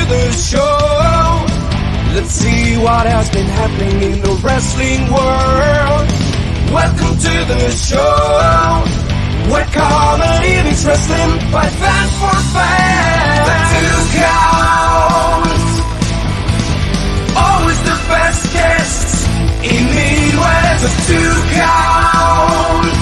the show. Let's see what has been happening in the wrestling world. Welcome to the show, where comedy meets wrestling by fans for fans. The Two Counts, always the best guests in Midwest. The Two Counts,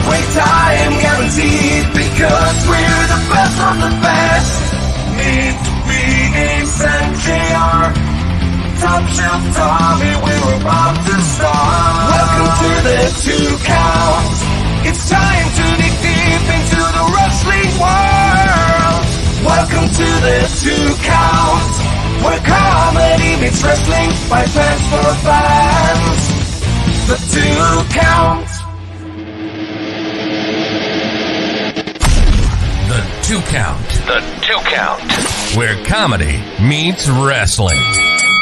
great time guaranteed because we're the best of the best. Need to be Ace and JR, Top Shelf Tommy, we're about to start. Welcome to the Two Counts. It's time to dig deep into the wrestling world. Welcome to the Two Counts, where comedy meets wrestling by fans for fans. The Two Counts. The Two Count. The Two Count. Where comedy meets wrestling.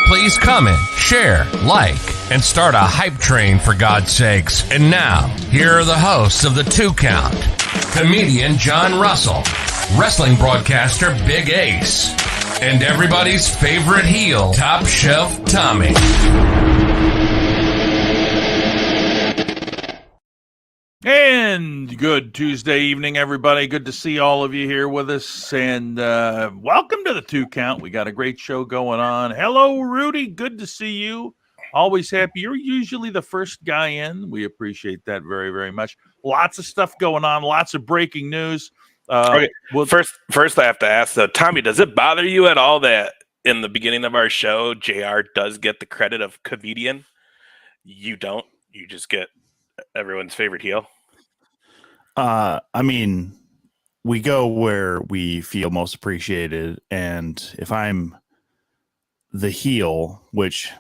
Please comment, share, like, and start a hype train for God's sakes. And now, here are the hosts of The Two Count. Comedian John Russell, wrestling broadcaster Big Ace, and everybody's favorite heel, Top Shelf Tommy. And good Tuesday evening, everybody. Good to see all of you here with us. And welcome to the Two Count. We got a great show going on. Hello, Rudy. Good to see you. Always happy. You're usually the first guy in. We appreciate that very, very much. Lots of stuff going on. Lots of breaking news. Okay. First, I have to ask, though, Tommy, does it bother you at all that in the beginning of our show, JR does get the credit of comedian? You don't. You just get everyone's favorite heel. I mean, we go where we feel most appreciated, and if I'm the heel, which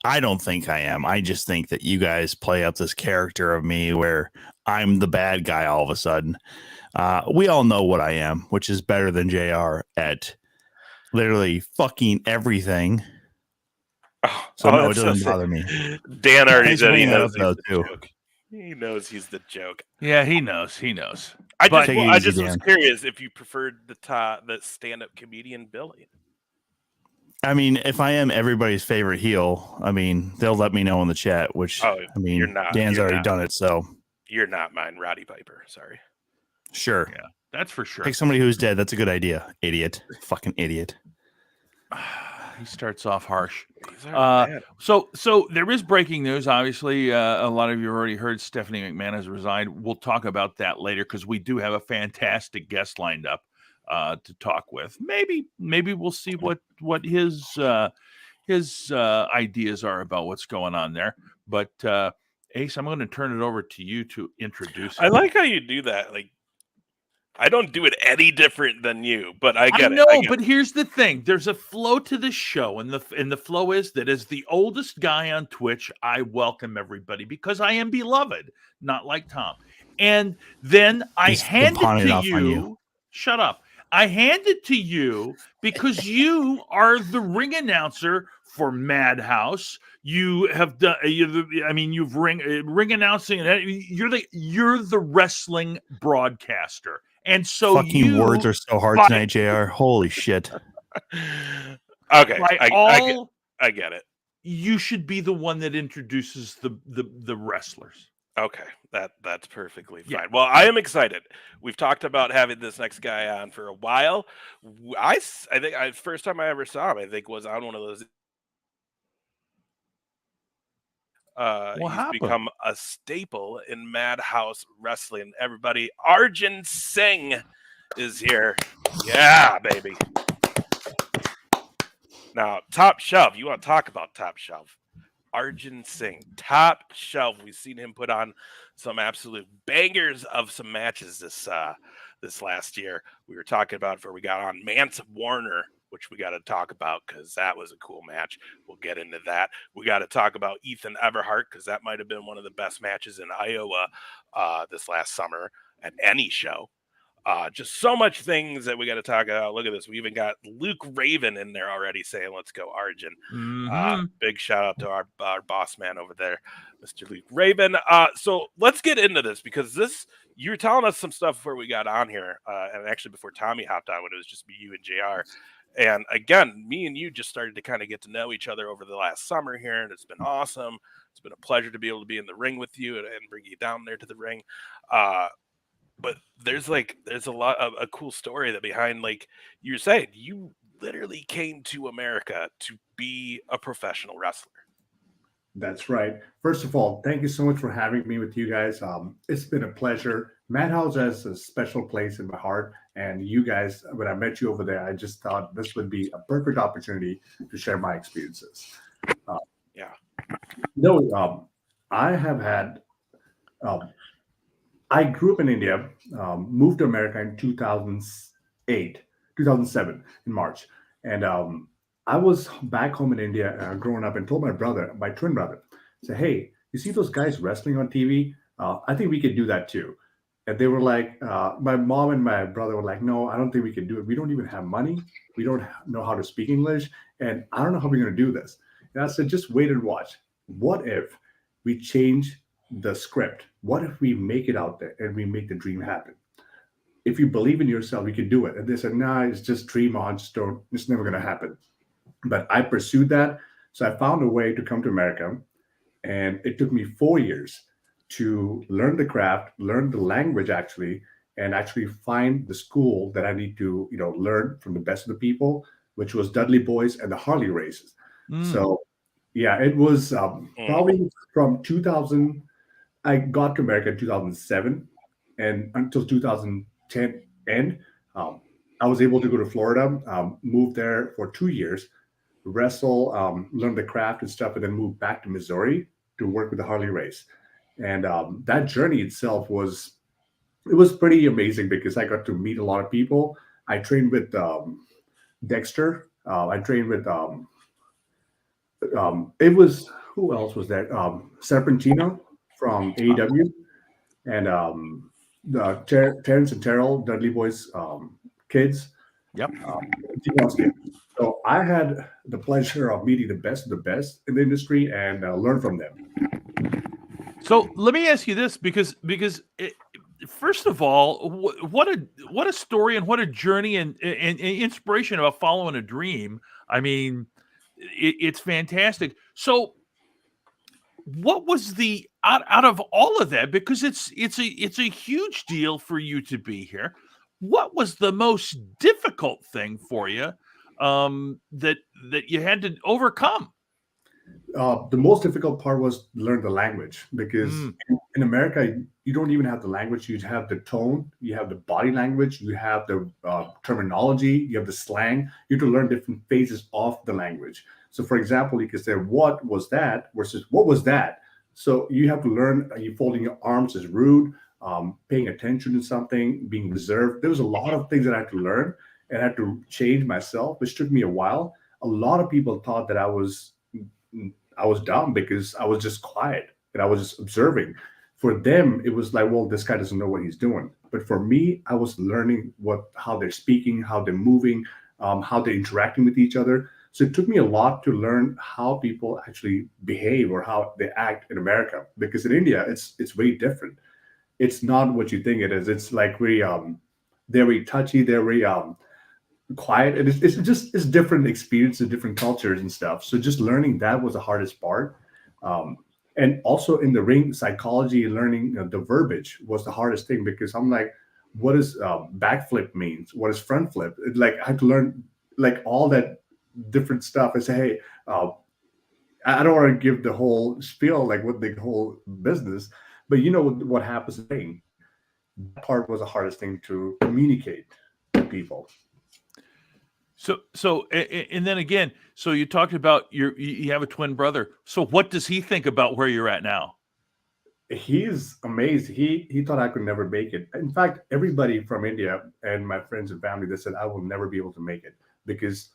I don't think I am, I just think that you guys play up this character of me where I'm the bad guy all of a sudden. We all know what I am, which is better than JR at literally fucking everything. So no, it doesn't bother me. Dan already said he knows though too. He knows he's the joke. Yeah, he knows. He knows. I just was curious if you preferred the stand-up comedian Billy. I mean, if I am everybody's favorite heel, I mean, they'll let me know in the chat, which, I mean, you're not, Dan's already done it, so. You're not mine, Roddy Piper. Sorry. Sure. Yeah, that's for sure. Pick somebody who's dead. That's a good idea. Idiot. Fucking idiot. He starts off harsh. So there is breaking news. Obviously, a lot of you already heard Stephanie McMahon has resigned. We'll talk about that later because we do have a fantastic guest lined up to talk with. Maybe we'll see what his ideas are about what's going on there. But Ace, I'm going to turn it over to you to introduce him. I like how you do that. Like, I don't do it any different than you, but I get it. No, but here's the thing. There's a flow to the show, and the flow is that as the oldest guy on Twitch, I welcome everybody because I am beloved, not like Tom. And then I hand it to you. Shut up. I hand it to you because you are the ring announcer for Madhouse. You have done. You've ring announcing. You're the wrestling broadcaster. And so fucking words are so hard tonight, JR. Holy shit. Okay. I get it. You should be the one that introduces the wrestlers. Okay. That's perfectly fine. Yeah. Well, I am excited. We've talked about having this next guy on for a while. I think first time I ever saw him, I think, was on one of those. He's become a staple in Madhouse wrestling. Everybody, Arjun Singh is here. Yeah, baby. Now, Top Shelf. You want to talk about Top Shelf? Arjun Singh, Top Shelf. We've seen him put on some absolute bangers of some matches this last year. We were talking about before we got on Mance Warner, which we got to talk about because that was a cool match. We'll get into that. We got to talk about Ethan Everhart because that might have been one of the best matches in Iowa this last summer at any show. Just so much things that we got to talk about. Look at this. We even got Luke Raven in there already saying, let's go, Arjun. Big shout out to our boss man over there, Mr. Luke Raven. So let's get into this, because you were telling us some stuff before we got on here. And actually before Tommy hopped on, when it was just you and JR. And again, me and you just started to kind of get to know each other over the last summer here, and it's been awesome. It's been a pleasure to be able to be in the ring with you and bring you down there to the ring. But there's a lot of a cool story that behind, like you're saying, you literally came to America to be a professional wrestler. That's right. First of all, thank you so much for having me with you guys. It's been a pleasure. Madhouse has a special place in my heart. And you guys, when I met you over there, I just thought this would be a perfect opportunity to share my experiences. Yeah. No, I have had, I grew up in India, moved to America in 2007 in March. And I was back home in India growing up and told my twin brother, say, hey, you see those guys wrestling on TV? I think we could do that too. And they were like, my mom and my brother were like, no, I don't think we can do it. We don't even have money. We don't know how to speak English. And I don't know how we're going to do this. And I said, just wait and watch. What if we change the script? What if we make it out there and we make the dream happen? If you believe in yourself, you can do it. And they said, nah, it's just dream on, it's never going to happen. But I pursued that. So I found a way to come to America. And it took me 4 years to learn the craft, learn the language actually, and actually find the school that I need to, learn from the best of the people, which was Dudley Boys and the Harley Races. So yeah, it was probably from 2000. I got to America in 2007, and until 2010 end, I was able to go to Florida, move there for 2 years, wrestle, learn the craft and stuff, and then move back to Missouri to work with the Harley Race. And that journey itself was pretty amazing because I got to meet a lot of people. I trained with Dexter. I trained with it was, who else was there? Serpentino from AEW, and Terrence and Terrell, Dudley Boys kids. Yep. So I had the pleasure of meeting the best of the best in the industry and learn from them. So let me ask you this, because first of all, what a story and what a journey and inspiration about following a dream. I mean, it's fantastic. So what was the out of all of that, because it's a huge deal for you to be here, what was the most difficult thing for you that you had to overcome? The most difficult part was learn the language, because in America, you don't even have the language. You have the tone, you have the body language, you have the terminology, you have the slang. You have to learn different phases of the language. So for example, you could say, what was that versus what was that? So you have to learn, you folding your arms is rude, paying attention to something, being reserved. There was a lot of things that I had to learn and I had to change myself, which took me a while. A lot of people thought that I was dumb because I was just quiet and I was just observing. For them, it was like, well, this guy doesn't know what he's doing. But for me, I was learning how they're speaking, how they're moving, how they're interacting with each other. So it took me a lot to learn how people actually behave or how they act in America. Because in India, it's very different. It's not what you think it is. It's like they're very touchy, they're very quiet, and it's different experiences, different cultures and stuff. So just learning that was the hardest part, and also in the ring, psychology and learning the verbiage was the hardest thing, because I'm like, what does backflip means, what is front flip? Like I had to learn like all that different stuff and say, hey, I don't want to give the whole spiel, like what the whole business, but you know what happens. That part was the hardest thing to communicate to people. So, and then again, so you talked about you have a twin brother. So what does he think about where you're at now? He's amazed. He thought I could never make it. In fact, everybody from India and my friends and family, they said I will never be able to make it, because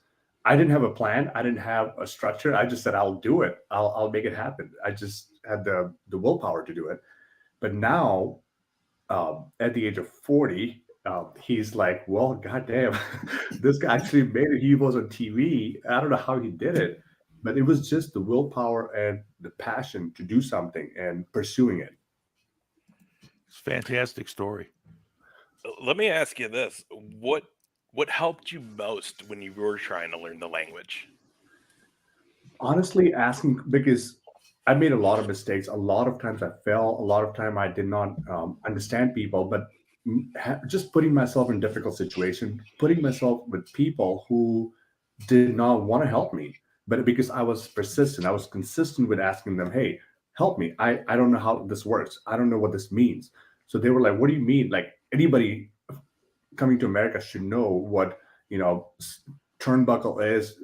I didn't have a plan. I didn't have a structure. I just said, I'll do it. I'll make it happen. I just had the willpower to do it. But now, at the age of 40, he's like, well, goddamn, this guy actually made it. He was on TV. I don't know how he did it, but it was just the willpower and the passion to do something and pursuing it. It's a fantastic story. Let me ask you this: what helped you most when you were trying to learn the language? Honestly, asking, because I made a lot of mistakes. A lot of times I fell. A lot of time I did not understand people, but just putting myself in difficult situation, putting myself with people who did not want to help me, but because I was persistent, I was consistent with asking them, hey, help me. I don't know how this works. I don't know what this means. So they were like, what do you mean? Like, anybody coming to America should know what, turnbuckle is,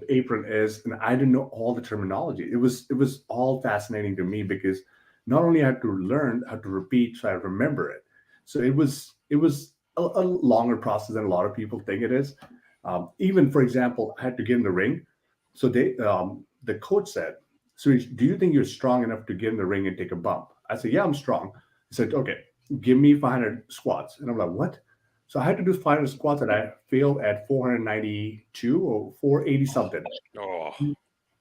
apron is, and I didn't know all the terminology. It was all fascinating to me because not only I had to learn how to repeat, so I remember it. So it was a longer process than a lot of people think it is. Even, for example, I had to get in the ring. So the coach said, "So do you think you're strong enough to get in the ring and take a bump?" I said, "Yeah, I'm strong." He said, "Okay, give me 500 squats." And I'm like, "What?" So I had to do 500 squats, and I failed at 492 or 480 something. Oh,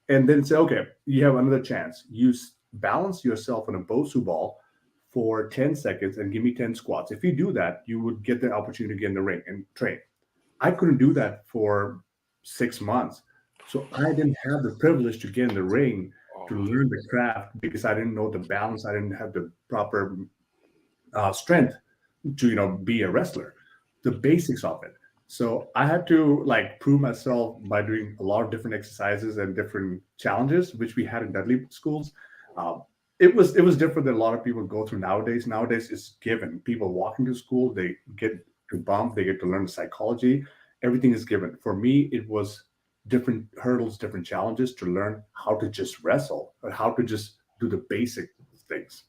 And then say, okay, you have another chance. Balance yourself on a Bosu ball for 10 seconds and give me 10 squats. If you do that, you would get the opportunity to get in the ring and train. I couldn't do that for 6 months. So I didn't have the privilege to get in the ring to learn the craft because I didn't know the balance. I didn't have the proper strength to be a wrestler, the basics of it. So I had to like prove myself by doing a lot of different exercises and different challenges, which we had in Dudley schools. It was different than a lot of people go through nowadays. Nowadays it's given. People walking to school, they get to bump, they get to learn psychology. Everything is given. For me, it was different hurdles, different challenges to learn how to just wrestle or how to just do the basic things.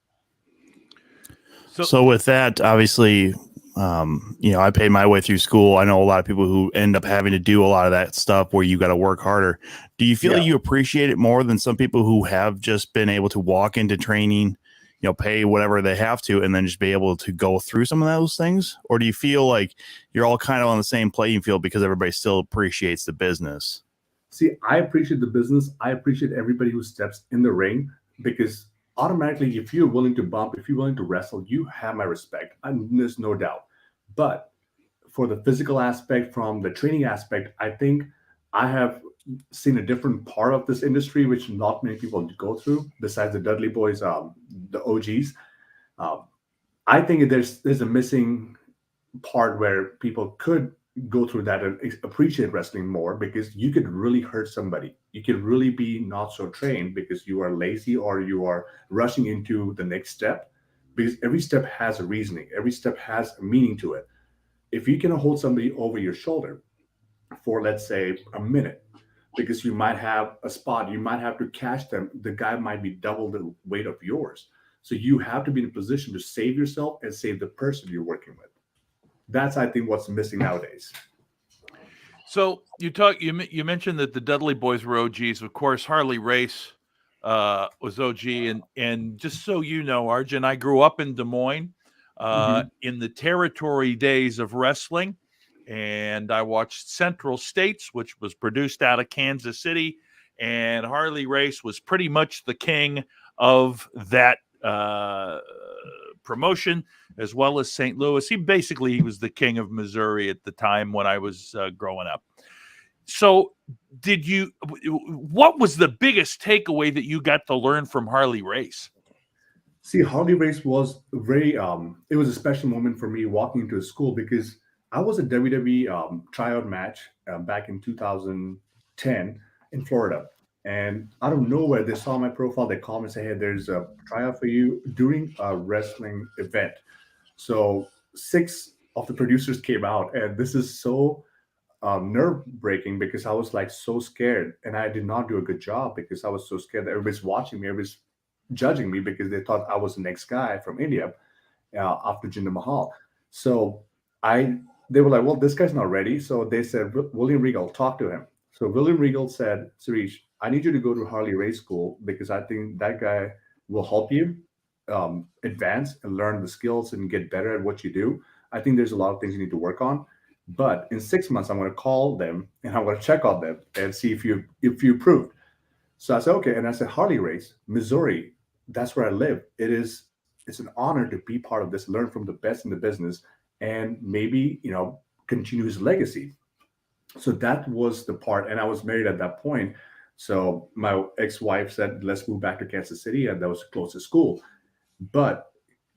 So with that, obviously, I paid my way through school. I know a lot of people who end up having to do a lot of that stuff where you got to work harder. Do you feel like you appreciate it more than some people who have just been able to walk into training, pay whatever they have to, and then just be able to go through some of those things? Or do you feel like you're all kind of on the same playing field because everybody still appreciates the business? See, I appreciate the business. I appreciate everybody who steps in the ring because automatically, if you're willing to bump, if you're willing to wrestle, you have my respect. And there's no doubt. But for the physical aspect, from the training aspect, I think I have seen a different part of this industry, which not many people go through, besides the Dudley boys, the OGs. I think there's a missing part where people could go through that and appreciate wrestling more because you could really hurt somebody. You could really be not so trained because you are lazy or you are rushing into the next step because every step has a reasoning. Every step has a meaning to it. If you can hold somebody over your shoulder for, let's say, a minute, because you might have a spot, you might have to catch them. The guy might be double the weight of yours. So you have to be in a position to save yourself and save the person you're working with. That's, I think, what's missing nowadays. So you mentioned that the Dudley boys were OGs. Of course, Harley Race was OG, and just so you know, Arjun, I grew up in Des Moines in the territory days of wrestling, and I watched Central States, which was produced out of Kansas City, and Harley Race was pretty much the king of that promotion, as well as St. Louis. He was the king of Missouri at the time when I was growing up. So what was the biggest takeaway that you got to learn from Harley Race? See, Harley Race was it was a special moment for me walking into a school because I was a WWE tryout match back in 2010 in Florida. And out of nowhere, they saw my profile. They called me and said, hey, there's a tryout for you during a wrestling event. So 6 of the producers came out. And this is so nerve-breaking because I was like so scared. And I did not do a good job because I was so scared that everybody's watching me. Everybody's judging me because they thought I was the next guy from India after Jinder Mahal. So they were like, well, this guy's not ready. So they said, William Regal, talk to him. So William Regal said, Suresh, I need you to go to Harley Race School because I think that guy will help you advance and learn the skills and get better at what you do. I think there's a lot of things you need to work on. But in 6 months, I'm going to call them and I'm going to check on them and see if you improved. So I said, okay. And I said, Harley Race, Missouri, that's where I live. It's an honor to be part of this, learn from the best in the business, and maybe, continue his legacy. So that was the part. And I was married at that point. So my ex-wife said, let's move back to Kansas City. And that was close to school. But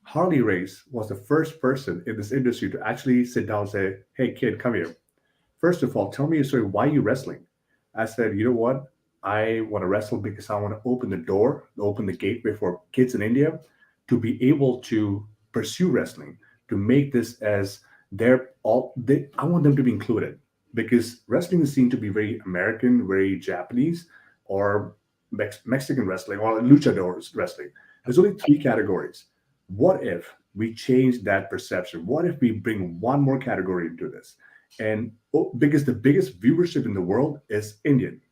Harley Race was the first person in this industry to actually sit down and say, hey, kid, come here. First of all, tell me a story. Why are you wrestling? I said, you know what? I want to wrestle because I want to open the gateway for kids in India to be able to pursue wrestling, to make this as I want them to be included, because wrestling is seen to be very American, very Japanese, or Mexican wrestling, or luchadors wrestling. There's only 3 categories. What if we change that perception? What if we bring one more category into this? And because the biggest viewership in the world is Indian.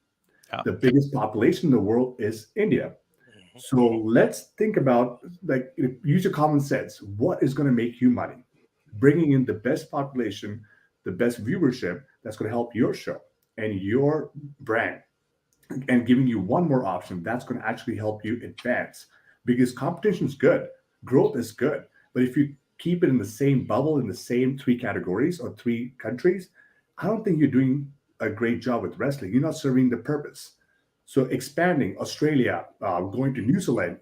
Yeah. The biggest population in the world is India. So let's think about, use your common sense. What is going to make you money? Bringing in the best population, the best viewership, that's going to help your show and your brand. And giving you one more option, that's going to actually help you advance. Because competition is good. Growth is good. But if you keep it in the same bubble, in the same 3 categories or 3 countries, I don't think you're doing a great job with wrestling. You're not serving the purpose. So expanding Australia, going to New Zealand,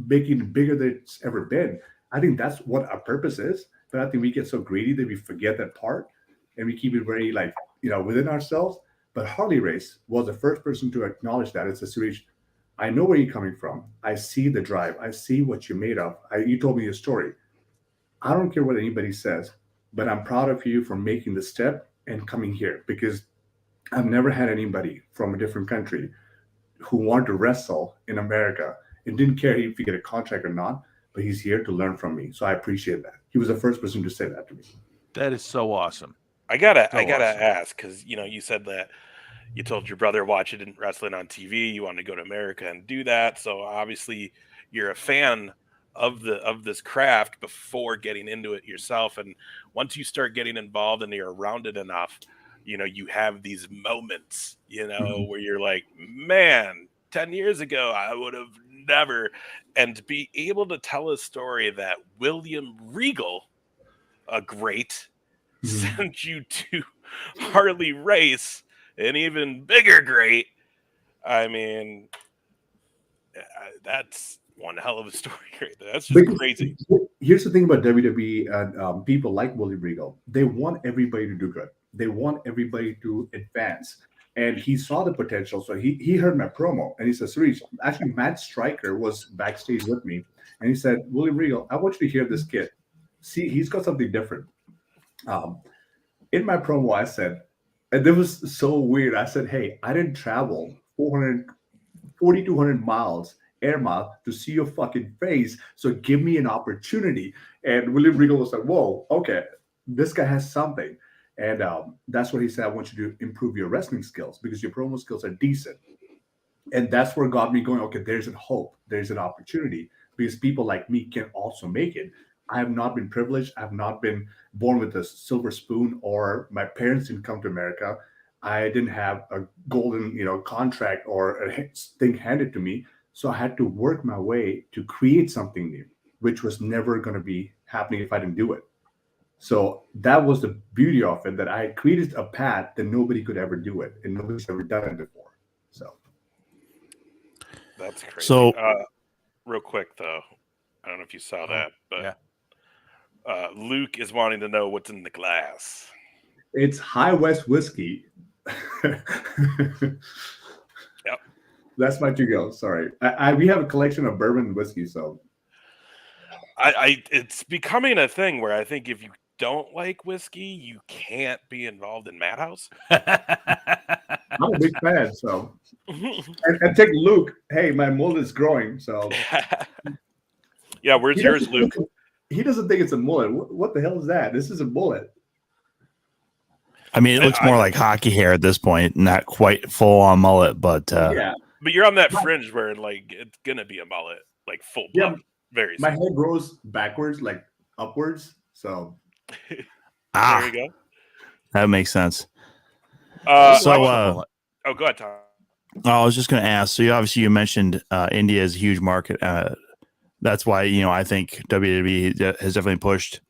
making it bigger than it's ever been. I think that's what our purpose is. But I think we get so greedy that we forget that part, and we keep it very within ourselves. But Harley Race was the first person to acknowledge that. It's a Suresh, I know where you're coming from. I see the drive. I see what you're made of. You told me your story. I don't care what anybody says, but I'm proud of you for making the step and coming here, because I've never had anybody from a different country who wanted to wrestle in America and didn't care if you get a contract or not, but he's here to learn from me. So I appreciate that. He was the first person to say that to me. That is so awesome. I gotta ask, because you said that you told your brother watch it in wrestling on TV. You wanted to go to America and do that. So obviously you're a fan of this craft before getting into it yourself. And once you start getting involved and you're around it enough, you have these moments, where you're like, man, 10 years ago, I would have never. And to be able to tell a story that William Regal, a great, sent you to Harley Race, an even bigger great. I mean, that's one hell of a story right there. That's just crazy. Here's the thing about WWE and people like William Regal. They want everybody to do good. They want everybody to advance. And he saw the potential. So he heard my promo and he said, Suresh, actually, Matt Stryker was backstage with me. And he said, William Regal, I want you to hear this kid. See, he's got something different. In my promo, I said, and it was so weird. I said, hey, I didn't travel 4,200 miles, air mile, to see your fucking face. So give me an opportunity. And William Regal was like, whoa, okay, this guy has something. And that's what he said. I want you to improve your wrestling skills because your promo skills are decent. And that's where got me going. Okay, there's a hope. There's an opportunity because people like me can also make it. I have not been privileged. I have not been born with a silver spoon, or my parents didn't come to America. I didn't have a golden, contract or a thing handed to me. So I had to work my way to create something new, which was never going to be happening if I didn't do it. So that was the beauty of it, that I had created a path that nobody could ever do it, and nobody's ever done it before. So that's crazy. So real quick though, I don't know if you saw that, but Luke is wanting to know what's in the glass. It's High West whiskey. Yep. That's my to-go. Sorry. We have a collection of bourbon and whiskey, so it's becoming a thing where I think if you don't like whiskey, you can't be involved in Madhouse. I'm a big fan, so and take Luke. Hey, my mullet is growing, so yeah. Where's yours, Luke? He doesn't think it's a mullet. What the hell is that? This is a mullet. I mean, it looks more like hockey hair at this point, not quite full on mullet, but yeah. But you're on that fringe where like it's gonna be a mullet, like full blood. Yeah. Very my soon. hair grows backwards, like upwards. So There you go. That makes sense. Oh, So, go ahead, Tom. I was just going to ask. So, you mentioned India is a huge market. That's why I think WWE has definitely pushed.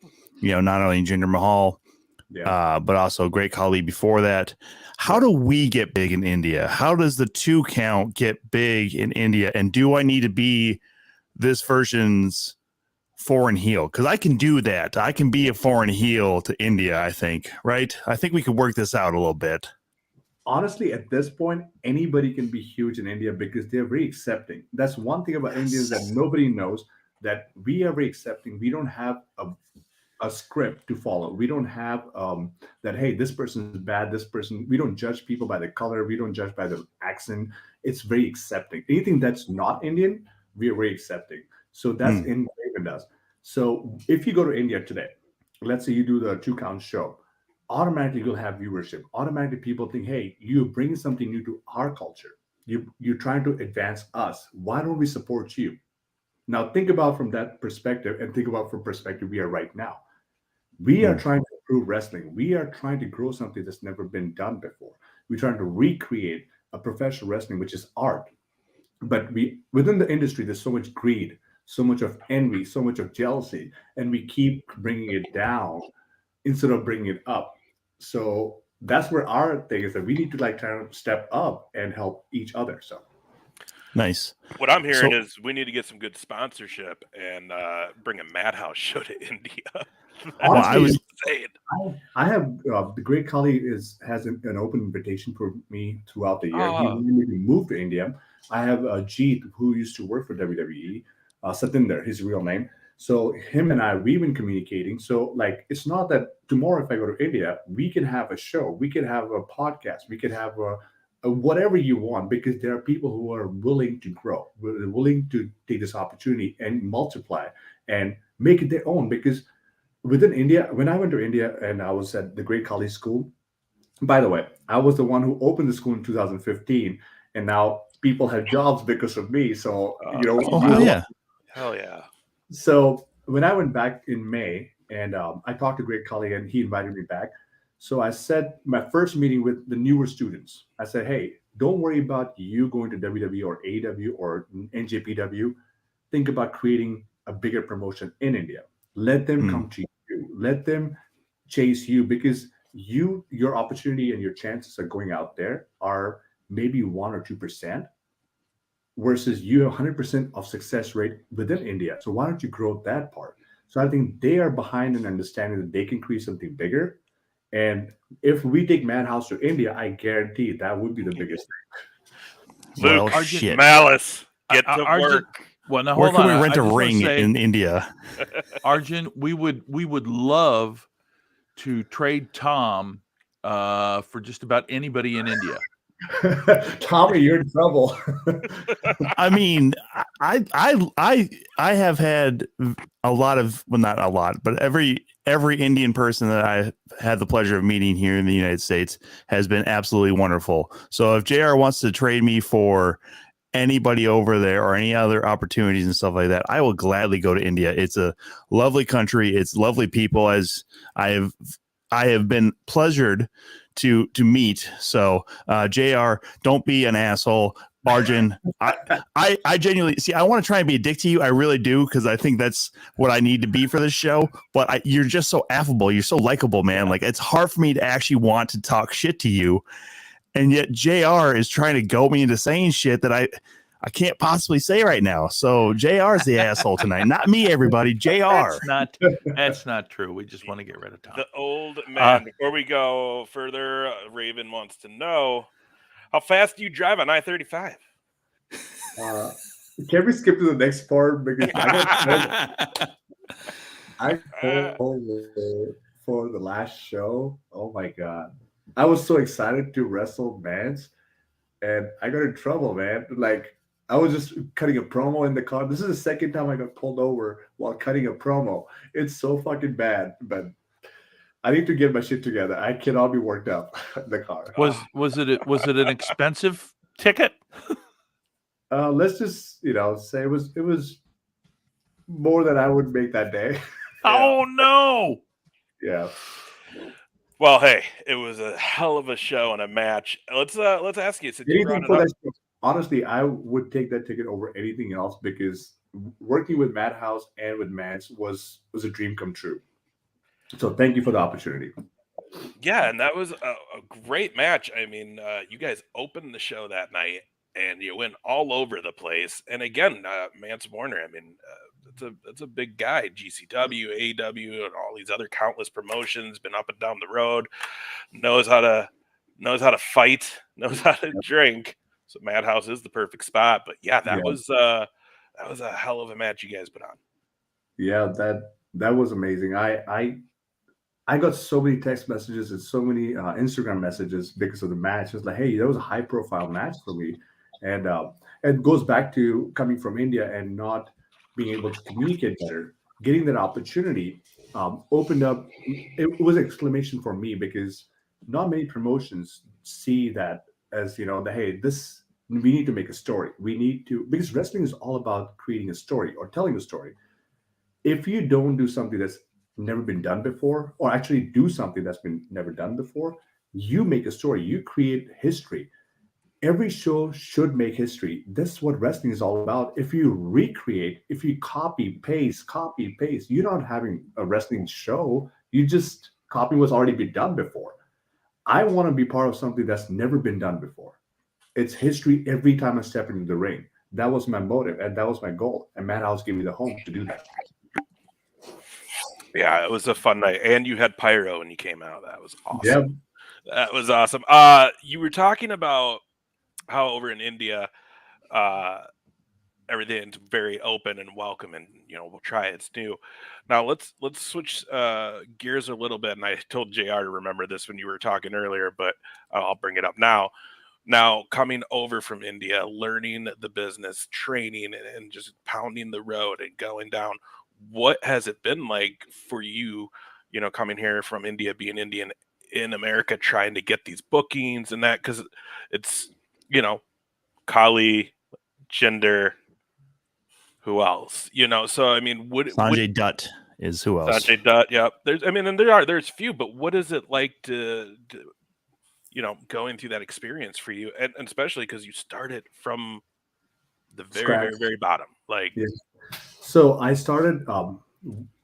Not only Jinder Mahal, but also Great Khali before that. How do we get big in India? How does the 2 count get big in India? And do I need to be this version's foreign heel? Because I can do that. I can be a foreign heel to India, I think, right? I think we could work this out a little bit. Honestly, at this point, anybody can be huge in India because they're very accepting. That's one thing about Indians that nobody knows, that we are very accepting. We don't have a script to follow. We don't have that, hey, this person is bad, this person. We don't judge people by the color. We don't judge by the accent. It's very accepting. Anything that's not Indian, we are very accepting. So that's ingrained in us. So if you go to India today, let's say you do the 2 count show, automatically you'll have viewership. Automatically people think, hey, you're bringing something new to our culture. You're trying to advance us. Why don't we support you? Now think about from that perspective, and think about from perspective we are right now. We are trying to improve wrestling. We are trying to grow something that's never been done before. We're trying to recreate a professional wrestling, which is art. But within the industry, there's so much greed, so much of envy, so much of jealousy, and we keep bringing it down instead of bringing it up. So that's where our thing is, that we need to try to step up and help each other. So nice. What I'm hearing is we need to get some good sponsorship and bring a Madhouse show to India. Honestly, I have the Great Khali has an open invitation for me throughout the year. He wanted me to move to India. I have Jeet, who used to work for WWE, Satinder, his real name. So him and we've been communicating. So it's not that tomorrow if I go to India, we can have a show, we can have a podcast, we can have a whatever you want, because there are people who are willing to grow, willing to take this opportunity and multiply and make it their own. Because within India, when I went to India and I was at the Great Khali School, by the way, I was the one who opened the school in 2015, and now people have jobs because of me. So hell yeah. So when I went back in May, and I talked to Great Khali, and he invited me back. So I said, my first meeting with the newer students, I said, hey, don't worry about you going to WWE or AEW or NJPW. Think about creating a bigger promotion in India. Let them come to you. Let them chase you, because your opportunity and your chances of going out there are maybe 1 or 2%, versus you have 100% of success rate within India. So why don't you grow that part? So I think they are behind in understanding that they can create something bigger. And if we take Madhouse to India, I guarantee that would be the biggest thing. Well, Luke, shit. Malice, get to work. Well, now Where hold can on. we rent I a just wanna ring say, in India? Arjun, we would love to trade Tom for just about anybody in India. Tommy, you're in trouble. I mean, I have had a lot of, well, not a lot, but every Indian person that I had the pleasure of meeting here in the United States has been absolutely wonderful. So if JR wants to trade me for anybody over there or any other opportunities and stuff like that, I will gladly go to India. It's a lovely country. It's lovely people, as I have been pleasured to meet. So JR, don't be an asshole. Arjun, I genuinely see, I want to try and be a dick to you. I really do, because I think that's what I need to be for this show. But you're just so affable. You're so likable, man. Like, it's hard for me to actually want to talk shit to you. And yet JR is trying to goad me into saying shit that I can't possibly say right now. So JR is the asshole tonight, not me, everybody. JR. That's not true. We just want to get rid of Tom. The old man. Before we go further, Raven wants to know, how fast do you drive on I-35? Can we skip to the next part? Because I for the last show. Oh my god, I was so excited to wrestle Mance, and I got in trouble, man. Like, I was just cutting a promo in the car. This is the second time I got pulled over while cutting a promo. It's so fucking bad, but I need to get my shit together. I cannot be worked up in the car. Was it an expensive ticket? Let's just say it was more than I would make that day. Oh no! Yeah. Well, hey, it was a hell of a show and a match. Let's ask you since you brought Anything it for up. that show. Honestly, I would take that ticket over anything else because working with Madhouse and with Mance was a dream come true. So thank you for the opportunity. Yeah, and that was a great match. I mean, you guys opened the show that night, and you went all over the place. And again, Mance Warner. I mean, that's a big guy. GCW, AEW, and all these other countless promotions. Been up and down the road. Knows how to fight. Knows how to drink. So Madhouse is the perfect spot. But yeah, that was a hell of a match you guys put on. Yeah, that was amazing. I got so many text messages and so many Instagram messages because of the match. It's like, hey, that was a high profile match for me, and it goes back to coming from India and not being able to communicate better. Getting that opportunity opened up. It was an exclamation for me because not many promotions see that as the hey, this we need to make a story. We need to because wrestling is all about creating a story or telling a story. If you don't do something that's never been done before, or actually do something that's been never done before, you make a story, you create history. Every show should make history. That's what wrestling is all about. If you recreate, if you copy paste, you're not having a wrestling show. You just copy what's already been done before. I want to be part of something that's never been done before. It's history every time I step into the ring. That was my motive and that was my goal. And Madhouse gave me the home to do that. Yeah, it was a fun night, and you had pyro when you came out. That was awesome. Yeah. That was awesome. You were talking about how over in India, everything's very open and welcome, and we'll try it. It's new. Now let's switch gears a little bit. And I told JR to remember this when you were talking earlier, but I'll bring it up now. Now coming over from India, learning the business, training, and just pounding the road and going down. What has it been like for you? Coming here from India, being Indian in America, trying to get these bookings and that because it's Kali, gender. Who else? So I mean, Sanjay Dutt is who else? Sanjay Dutt, yeah. There's few, but what is it like to going through that experience for you, and especially because you started from the very, Scratch. very, very bottom, like. Yeah. So I started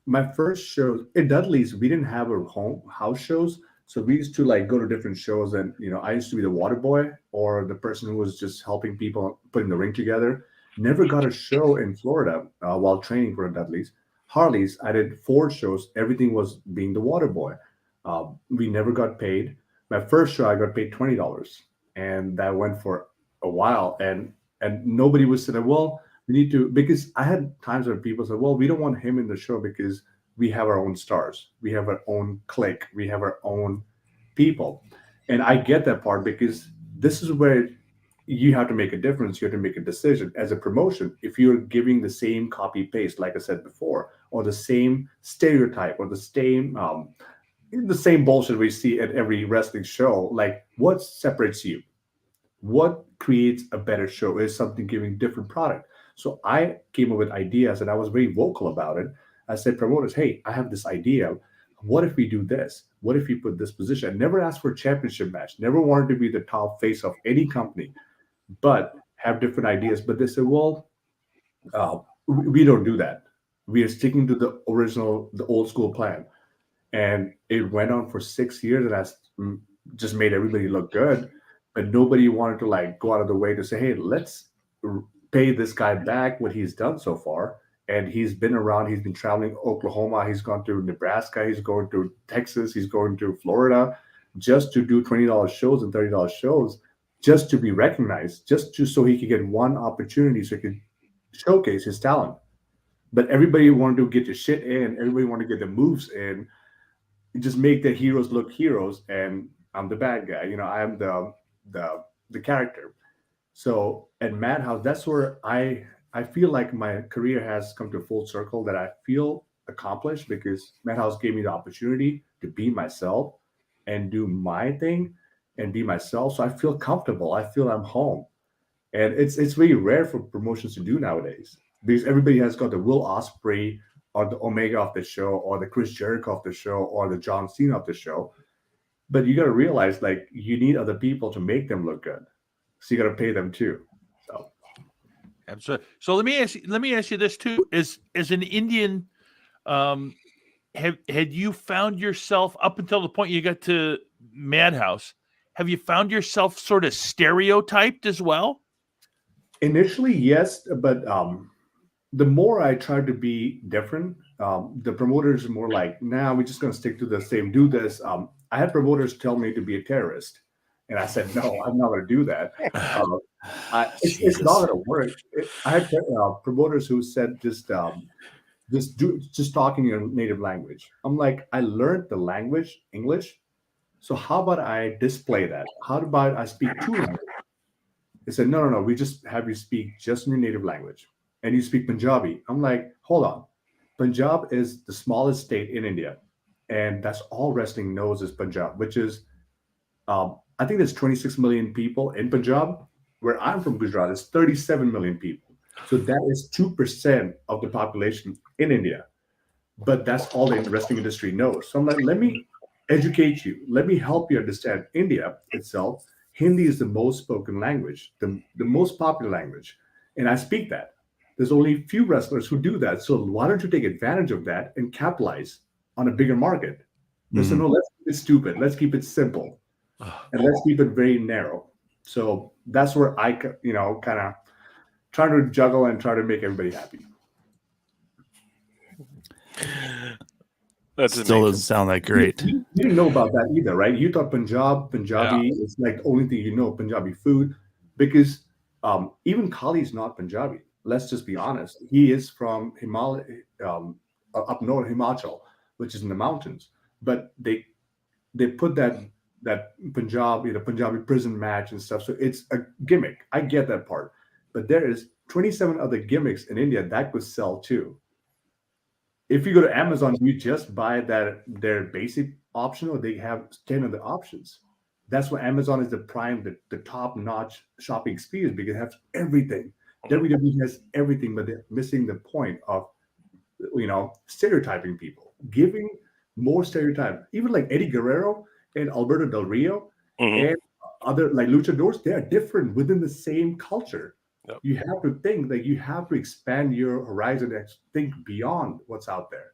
my first show in Dudley's. We didn't have a house shows, so we used to like go to different shows. And I used to be the water boy or the person who was just helping people putting the ring together. Never got a show in Florida while training for Dudley's. Harley's, I did 4 shows. Everything was being the water boy. We never got paid. My first show, I got paid $20, and that went for a while. And nobody was saying, well, we need to, because I had times where people said, well, we don't want him in the show because we have our own stars. We have our own clique. We have our own people. And I get that part because this is where you have to make a difference. You have to make a decision as a promotion. If you're giving the same copy paste, like I said before, or the same stereotype or the same bullshit we see at every wrestling show, like what separates you? What creates a better show is something giving different product. So I came up with ideas and I was very vocal about it. I said, promoters, hey, I have this idea. What if we do this? What if we put this position? I never asked for a championship match, never wanted to be the top face of any company, but have different ideas. But they said, well, we don't do that. We are sticking to the original, the old school plan. And it went on for 6 years, and that's just made everybody look good. But nobody wanted to like go out of the way to say, hey, let's pay this guy back what he's done so far. And he's been around, he's been traveling Oklahoma, he's gone to Nebraska, he's going to Texas, he's going to Florida just to do $20 shows and $30 shows, just to be recognized, so he could get one opportunity so he could showcase his talent. But everybody wanted to get the shit in, everybody wanted to get the moves in, just make the heroes look heroes, and I'm the bad guy. I am the character. So at Madhouse, that's where I feel like my career has come to a full circle, that I feel accomplished because Madhouse gave me the opportunity to be myself and do my thing and be myself. So I feel comfortable. I feel I'm home. And it's very rare for promotions to do nowadays because everybody has got the Will Ospreay or the Omega of the show, or the Chris Jericho of the show, or the John Cena of the show. But you got to realize, like, you need other people to make them look good, so you got to pay them too. So, absolutely. So let me ask you this too: as an Indian, had you found yourself up until the point you got to Madhouse? Have you found yourself sort of stereotyped as well? initially, yes, but the more I tried to be different, the promoters are more like, "Nah, we're just going to stick to the same. Do this." I had promoters tell me to be a terrorist, and I said, "No, I'm not going to do that. It's not going to work." I had promoters who said, "Just talk in your native language." I'm like, I learned the language, English. So how about I display that? How about I speak two languages? They said, no. We just have you speak just in your native language, and you speak Punjabi. I'm like, hold on. Punjab is the smallest state in India, and that's all wrestling knows is Punjab, which is, I think there's 26 million people in Punjab. Where I'm from, Gujarat, there's 37 million people. So that is 2% of the population in India. But that's all the wrestling industry knows. So I'm like, let me educate you. Let me help you understand India itself. Hindi is the most spoken language, the most popular language. And I speak that. There's only few wrestlers who do that. So why don't you take advantage of that and capitalize on a bigger market? They said, no, let's keep it stupid. Let's keep it simple. And let's keep it very narrow. So that's where I, kind of trying to juggle and try to make everybody happy. That still doesn't sound that great. You didn't know about that either, right? You thought Punjabi is like the only thing you know, Punjabi food, because even Kali's not Punjabi. Let's just be honest. He is from Himalaya, up north, Himachal, which is in the mountains. But they put that Punjabi prison match and stuff. So it's a gimmick. I get that part. But there is 27 other gimmicks in India that could sell too. If you go to Amazon, you just buy their basic option, or they have 10 other options. That's why Amazon is the prime, the top-notch shopping experience, because it has everything. WWE has everything, but they're missing the point of, stereotyping people, giving more stereotype. Even like Eddie Guerrero and Alberto Del Rio and other like luchadors, they are different within the same culture. Yep. You have to think that you have to expand your horizon and think beyond what's out there.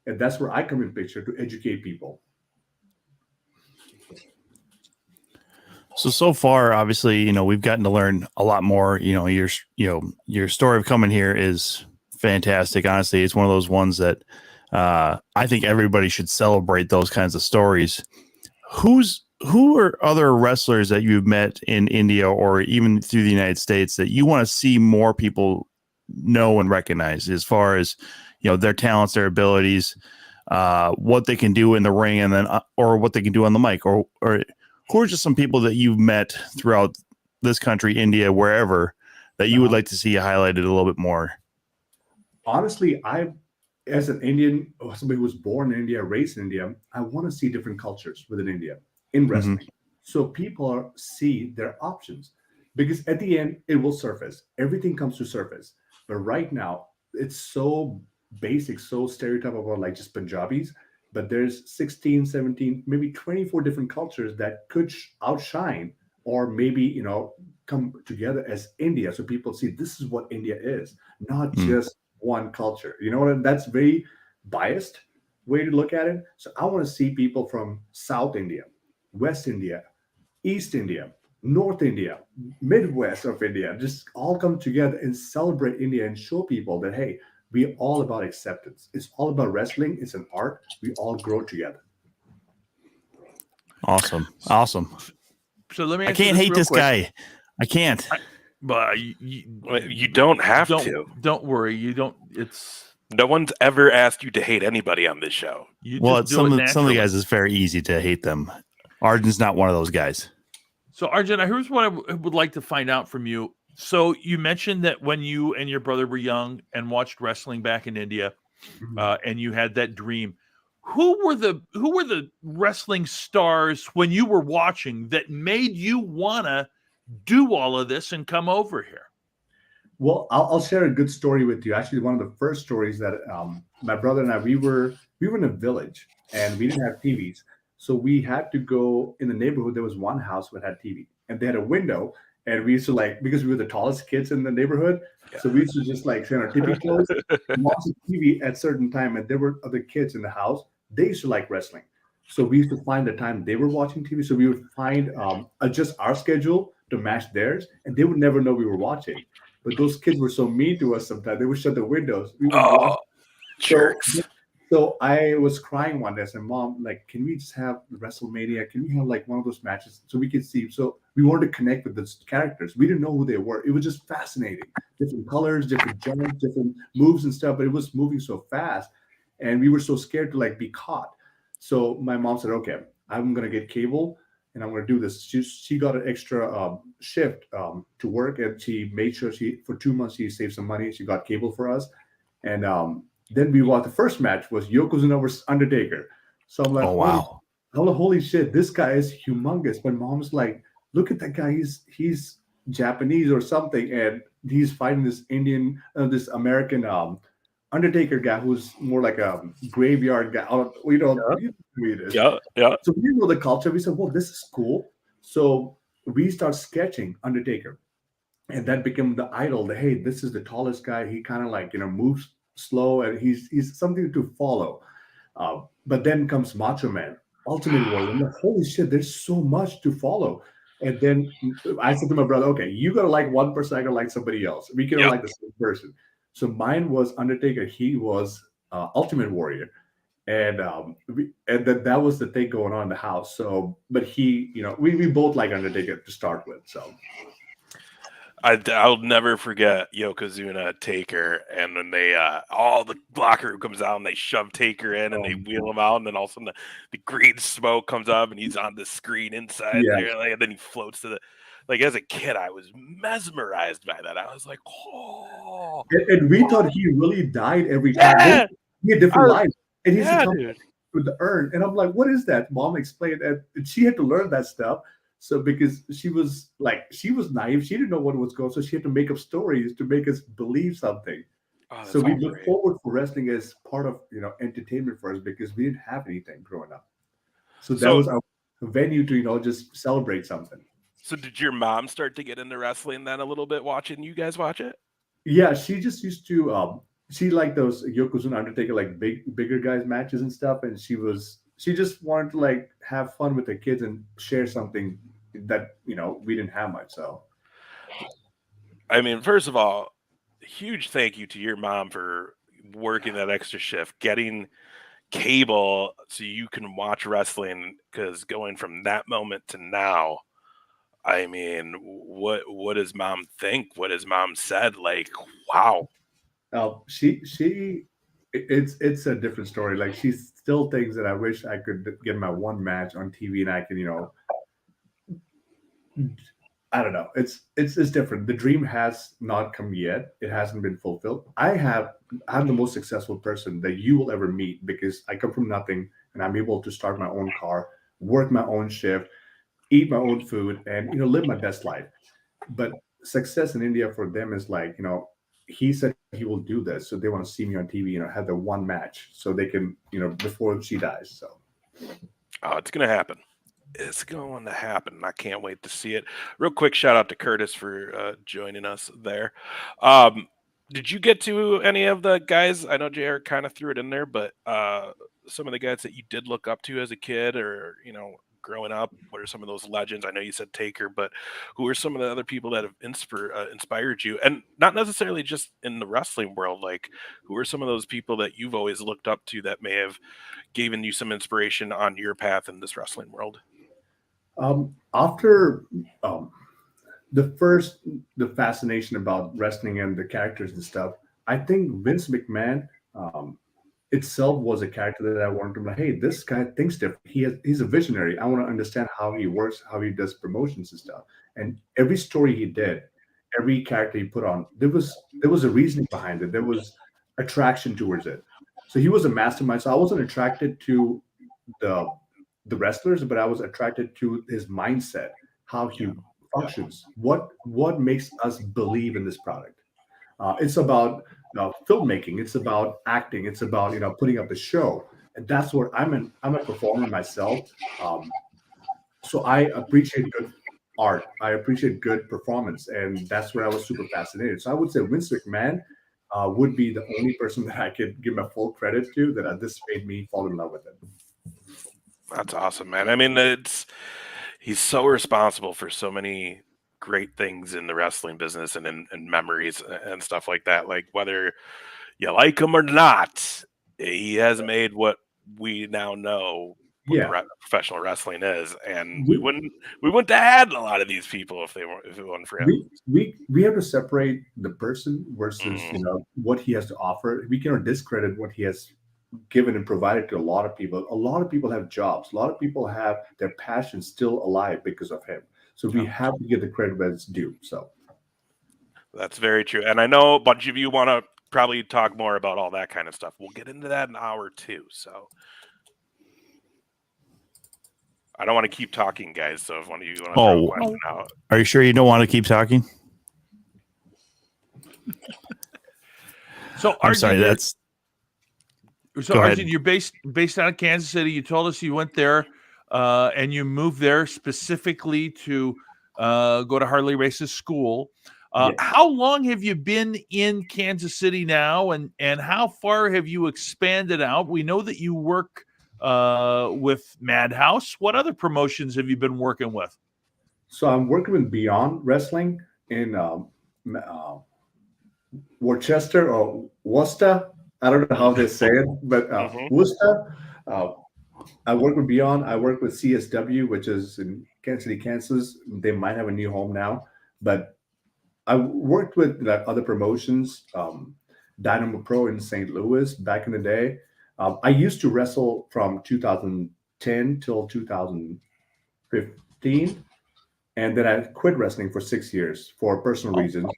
And that's where I come in picture, to educate people. So far, obviously, we've gotten to learn a lot more. Your story of coming here is fantastic. Honestly, it's one of those ones that I think everybody should celebrate those kinds of stories. Who are other wrestlers that you've met in India or even through the United States that you want to see more people know and recognize, as far as, their talents, their abilities, what they can do in the ring, and then, or what they can do on the mic, or who are just some people that you've met throughout this country, India, wherever, that you would like to see highlighted a little bit more? Honestly, as an Indian, or somebody who was born in India, raised in India, I want to see different cultures within India in wrestling. So people see their options, because at the end, it will surface. Everything comes to surface. But right now, it's so basic, so stereotype about like just Punjabis, but there's 16, 17, maybe 24 different cultures that could outshine, or maybe, come together as India. So people see this is what India is, not just one culture. You know what? That's very biased way to look at it. So I want to see people from South India, West India, East India, North India, Midwest of India, just all come together and celebrate India and show people that, hey, we're all about acceptance. It's all about wrestling. It's an art. We all grow together. Awesome. So let me. I can't hate this guy. I can't. But you don't have to. Don't worry. You don't. No one's ever asked you to hate anybody on this show. Some of the guys, it's very easy to hate them. Arjun's not one of those guys. So Arjun, here's what I would like to find out from you. So you mentioned that when you and your brother were young and watched wrestling back in India, and you had that dream, who were the wrestling stars when you were watching that made you wanna do all of this and come over here? Well, I'll share a good story with you. Actually, one of the first stories that my brother and I we were in a village and we didn't have TVs, so we had to go in the neighborhood. There was one house that had TV, and they had a window, and we used to like because we were the tallest kids in the neighborhood, so we used to just like sit on our tippy toes, watch the TV at certain time, and there were other kids in the house. They used to like wrestling, so we used to find the time they were watching TV. So we would find adjust our schedule to match theirs, and they would never know we were watching. But those kids were so mean to us sometimes. They would shut the windows. We would watch. So, Jerks. so I was crying one day. I said, Mom, like, can we just have WrestleMania? Can we have like one of those matches so we could see? So we wanted to connect with those characters. We didn't know who they were. It was just fascinating. Different colors, different jumps, different moves and stuff. But it was moving so fast. And we were so scared to like be caught. So my mom said, okay, I'm going to get cable and I'm going to do this. She got an extra shift to work, and she made sure for 2 months she saved some money. She got cable for us, and then we watched the first match was Yokozuna versus Undertaker. So I'm like, Oh wow. holy shit, this guy is humongous. My mom's like, look at that guy, he's Japanese or something, and he's fighting this Indian, this American Undertaker guy who's more like a graveyard guy. You know who it is. Yeah. So we know the culture. We said, well, this is cool. So we start sketching Undertaker. And that became the idol. Hey, this is the tallest guy. He kind of like, moves slow and he's something to follow. But then comes Macho Man, Ultimate Warrior. I'm like, holy shit, there's so much to follow. And then I said to my brother, okay, you got to like one person, I got to like somebody else. We cannot like the same person. So mine was Undertaker. He was Ultimate Warrior. And that was the thing going on in the house. So, but he, we both like Undertaker to start with. So I'll never forget Yokozuna Taker, and when they all the locker room comes out and they shove Taker in and they wheel him out, and then all of a sudden the green smoke comes up and he's on the screen inside there, and then he floats to the. Like as a kid, I was mesmerized by that. I was like, oh. And we thought he really died every time. He had different lives. And he's with the urn. And I'm like, what is that? Mom explained that she had to learn that stuff. So because she was naive, she didn't know what was going on. So she had to make up stories to make us believe something. So we look forward for wrestling as part of entertainment for us because we didn't have anything growing up. So that was our venue to just celebrate something. So did your mom start to get into wrestling then a little bit watching you guys watch it? Yeah, she just used to she liked those Yokozuna Undertaker like bigger guys matches and stuff, and she just wanted to like have fun with the kids and share something that we didn't have much. So I mean, first of all, huge thank you to your mom for working that extra shift, getting cable so you can watch wrestling, because going from that moment to now, I mean, what does mom think? What has mom said? Like, wow. It's a different story. Like she still thinks that I wish I could get my one match on TV and I can, I don't know. It's different. The dream has not come yet. It hasn't been fulfilled. I'm the most successful person that you will ever meet because I come from nothing and I'm able to start my own car, work my own shift, eat my own food, and live my best life. But success in India for them is like, he said he will do this, so they want to see me on TV, have the one match so they can, before she dies. So it's gonna happen. It's going to happen. I can't wait to see it. Real quick shout out to Curtis for joining us there. Did you get to any of the guys? I know JR kind of threw it in there, but some of the guys that you did look up to as a kid or growing up, what are some of those legends? I know you said Taker, but who are some of the other people that have inspired you? And not necessarily just in the wrestling world, like who are some of those people that you've always looked up to that may have given you some inspiration on your path in this wrestling world? After the fascination about wrestling and the characters and stuff, I think Vince McMahon itself was a character that I wanted to be like, hey, this guy thinks different. He's a visionary. I want to understand how he works, how he does promotions and stuff. And every story he did, every character he put on, there was a reasoning behind it. There was attraction towards it. So he was a mastermind. So I wasn't attracted to the wrestlers, but I was attracted to his mindset, how he functions, what makes us believe in this product. It's about filmmaking. It's about acting. It's about putting up a show, and that's what I'm a performer myself. So I appreciate good art. I appreciate good performance, and that's where I was super fascinated. So I would say Vince McMahon would be the only person that I could give my full credit to that this made me fall in love with it. That's awesome, man. I mean, he's so responsible for so many great things in the wrestling business and in memories and stuff like that. Like whether you like him or not, he has made what we now know what Yeah, professional wrestling is, and we wouldn't have had a lot of these people if it wasn't for him. we have to separate the person versus Mhm. what he has to offer. We cannot discredit what he has given and provided to a lot of people. A lot of people have jobs. A lot of people have their passion still alive because of him. So we have to give the credit where it's due. So That's very true. And I know a bunch of you want to probably talk more about all that kind of stuff. We'll get into that in hour 2. So I don't want to keep talking, guys. So if one of you want to throw a question out. Are you sure you don't want to keep talking? So I'm Arjun, sorry, that's so Go Arjun, ahead. you're based out of Kansas City. You told us you went there and you moved there specifically to go to Harley Race's school. yes. How long have you been in Kansas City now, and how far have you expanded out? We know that you work with Madhouse. What other promotions have you been working with? So I'm working with Beyond Wrestling in Worcester or Worcester. I don't know how they say it, but Mhm. Worcester. Uh, I work with Beyond. I work with CSW, which is in Kansas City, Kansas. They might have a new home now, but I worked with other promotions, Dynamo Pro in St. Louis back in the day. I used to wrestle from 2010 till 2015, and then I quit wrestling for 6 years for personal reasons.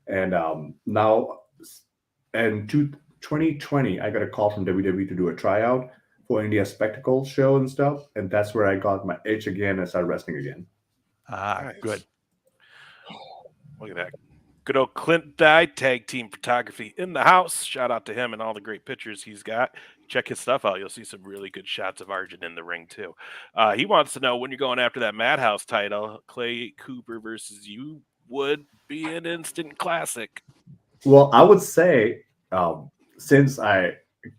And now, in 2020, I got a call from WWE to do a tryout for India Spectacle show and stuff, and that's where I got my itch again and started wrestling again. Nice. Good. Look at that. Good old Clint Dye, tag team photography in the house. Shout out to him and all the great pictures he's got. Check his stuff out. You'll see some really good shots of Arjun in the ring, too. He wants to know when you're going after that Madhouse title, Clay Cooper versus you would be an instant classic. Well, I would say since I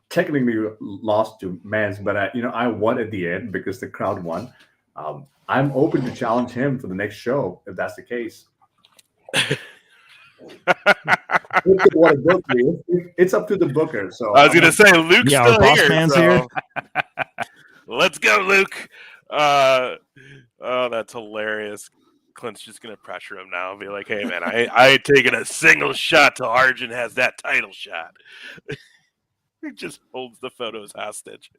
technically lost to Mans, but I won at the end because the crowd won. I'm open to challenge him for the next show if that's the case. If they want to book me, it's up to the booker. So I was going to say, Luke's Yeah, our still boss here. man's So here. let's go, Luke. Oh, that's hilarious. Clint's just going to pressure him now and be like, hey, man, I ain't taking a single shot till Arjun has that title shot. He just holds the photos hostage.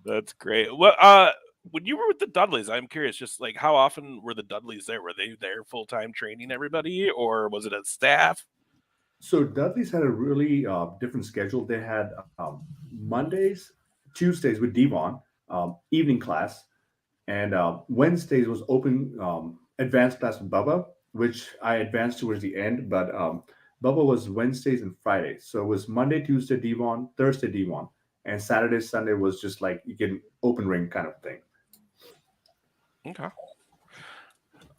That's great. Well, when you were with the Dudleys, I'm curious, just like how often were the Dudleys there? Were they there full time training everybody, or was it a staff? So Dudley's had a really different schedule. They had Mondays, Tuesdays with Devon, evening class, and Wednesdays was open advanced class with Bubba, which I advanced towards the end. But Bubba was Wednesdays and Fridays, so it was Monday, Tuesday Devon, Thursday Devon, and Saturday, Sunday was just like you get an open ring kind of thing. Okay.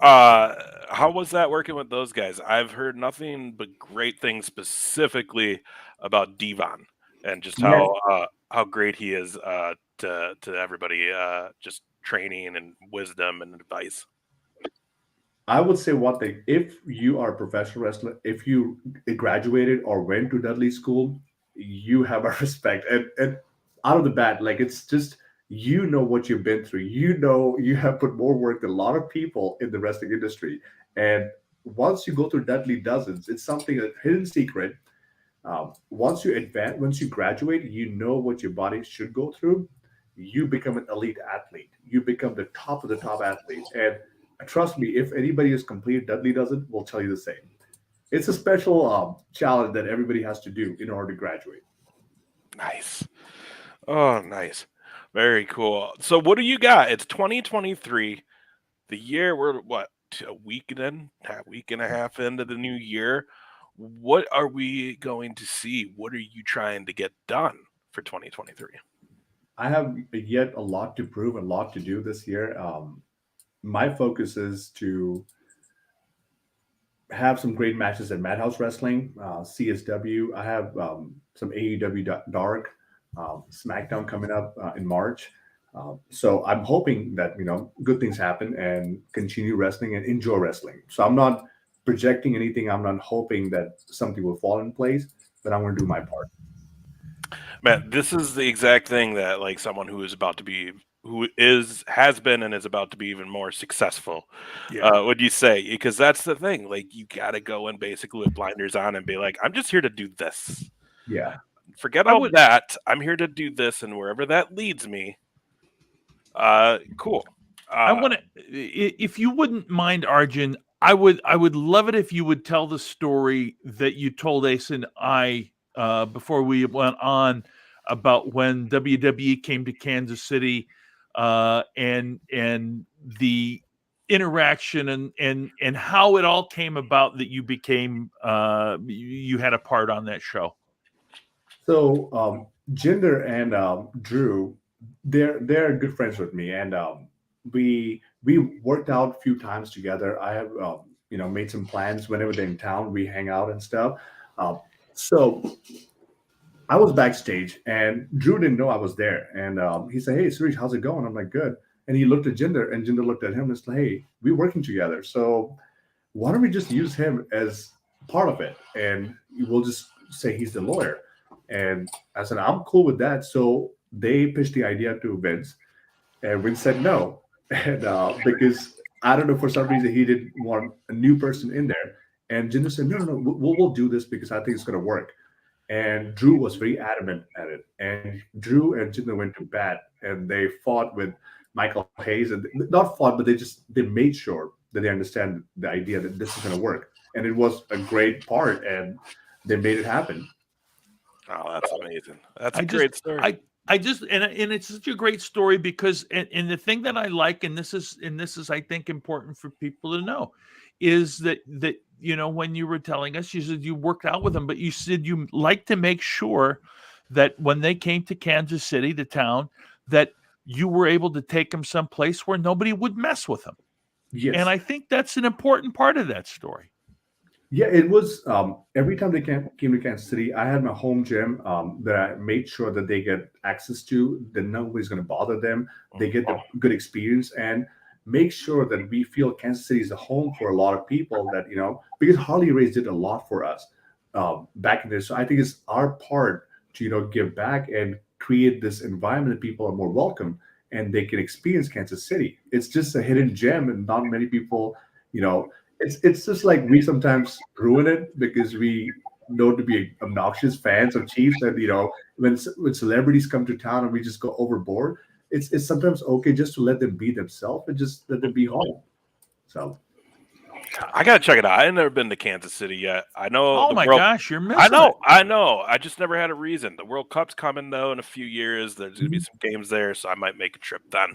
How was that working with those guys? I've heard nothing but great things specifically about Devon and just Yeah, how great he is to everybody, just training and wisdom and advice. I would say one thing: if you are a professional wrestler, if you graduated or went to Dudley school, you have our respect. And out of the bat, like it's just what you've been through. You have put more work than a lot of people in the wrestling industry. And once you go through Dudley Dozens, it's something a hidden secret. Once you advance, once you graduate, you know what your body should go through. You become an elite athlete. You become the top of the top athletes. And trust me, if anybody has completed Dudley doesn't, will tell you the same. It's a special challenge that everybody has to do in order to graduate. Nice. Oh, nice. Very cool. So what do you got? It's 2023. The year we're a week and a half into the new year. what are we going to see? What are you trying to get done for 2023? I have yet a lot to prove, a lot to do this year. My focus is to have some great matches at Madhouse Wrestling, CSW. I have some AEW Dark, SmackDown coming up in March. So I'm hoping that good things happen and continue wrestling and enjoy wrestling. So I'm not projecting anything. I'm not hoping that something will fall in place, but I'm going to do my part. Man, this is the exact thing that like someone who is about to be, has been and is about to be even more successful. Would you say? Because that's the thing. Like you got to go in basically with blinders on and be like, I'm just here to do this. Yeah. Forget all that. I'm here to do this, and wherever that leads me. Cool. I want to, if you wouldn't mind, Arjun, I would love it if you would tell the story that you told Ace and I before we went on about when WWE came to Kansas City and the interaction and how it all came about that you became you had a part on that show. So Jinder and Drew, they're good friends with me, and we worked out a few times together. I have made some plans whenever they're in town. We hang out and stuff. So I was backstage, and Drew didn't know I was there, and he said, "Hey, Suresh, how's it going?" I'm like, "Good." And he looked at Jinder, and Jinder looked at him and said, "Hey, we're working together, so why don't we just use him as part of it, and we'll just say he's the lawyer." And I said, "I'm cool with that." So they pitched the idea to Vince, and Vince said no, and because I don't know, for some reason he didn't want a new person in there. And Jinder said, "No, we'll do this because I think it's going to work." And Drew was very adamant at it. And Drew and Jinder went to bat, and they fought with Michael Hayes, and not fought, but they made sure that they understand the idea that this is going to work. And it was a great part, and they made it happen. Oh, that's amazing. That's a great story. I just and it's such a great story because and the thing that I like, and this is I think important for people to know, is that when you were telling us, you said you worked out with them, but you said you like to make sure that when they came to Kansas City, the town, that you were able to take them someplace where nobody would mess with them. Yes. And I think that's an important part of that story. Yeah, it was every time they came to Kansas City, I had my home gym that I made sure that they get access to, that nobody's going to bother them. They get the good experience, and make sure that we feel Kansas City is a home for a lot of people that, because Harley Race did a lot for us back in there. So I think it's our part to, give back and create this environment that people are more welcome and they can experience Kansas City. It's just a hidden gem, and not many people, it's just like we sometimes ruin it because we know to be obnoxious fans of Chiefs, and when celebrities come to town and we just go overboard, it's sometimes okay just to let them be themselves and just let them be home. So I gotta check it out. I've never been to Kansas City yet. I know. Oh my gosh, you're missing. I know. I just never had a reason. The World Cup's coming though in a few years. There's gonna be some games there, so I might make a trip then.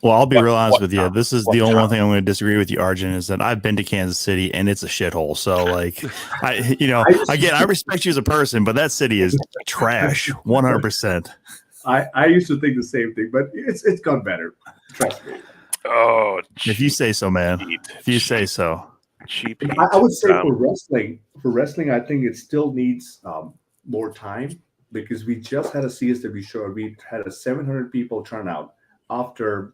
Well, I'll be real honest with you. This is the only one thing I'm going to disagree with you, Arjun, is that I've been to Kansas City and it's a shithole. So, like, I respect you as a person, but that city is trash, 100%. I used to think the same thing, but it's gone better. Trust me. Oh, if you say so, man. If you say so. Cheap. I would say for wrestling, I think it still needs more time, because we just had a CSW show. We had a 700 people turnout after.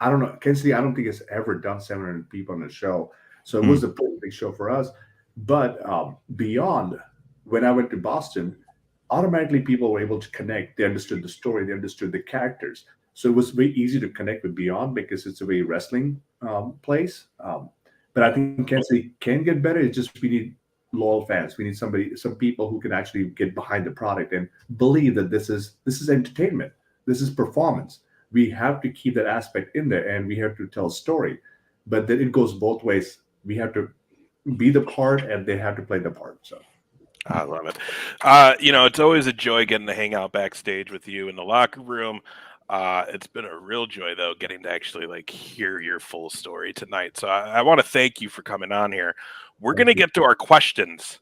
I don't know. Kansas City, I don't think it's ever done 700 people on a show. So it was a pretty big show for us. But beyond, when I went to Boston, automatically people were able to connect. They understood the story. They understood the characters. So it was very easy to connect with Beyond because it's a very wrestling place. But I think Kansas City can get better. It's just we need loyal fans. We need some people who can actually get behind the product and believe that this is entertainment. This is performance. We have to keep that aspect in there, and we have to tell a story. But then it goes both ways. We have to be the part, and they have to play the part. So I love it. It's always a joy getting to hang out backstage with you in the locker room. It's been a real joy, though, getting to actually hear your full story tonight. So I want to thank you for coming on here. We're going to get to our questions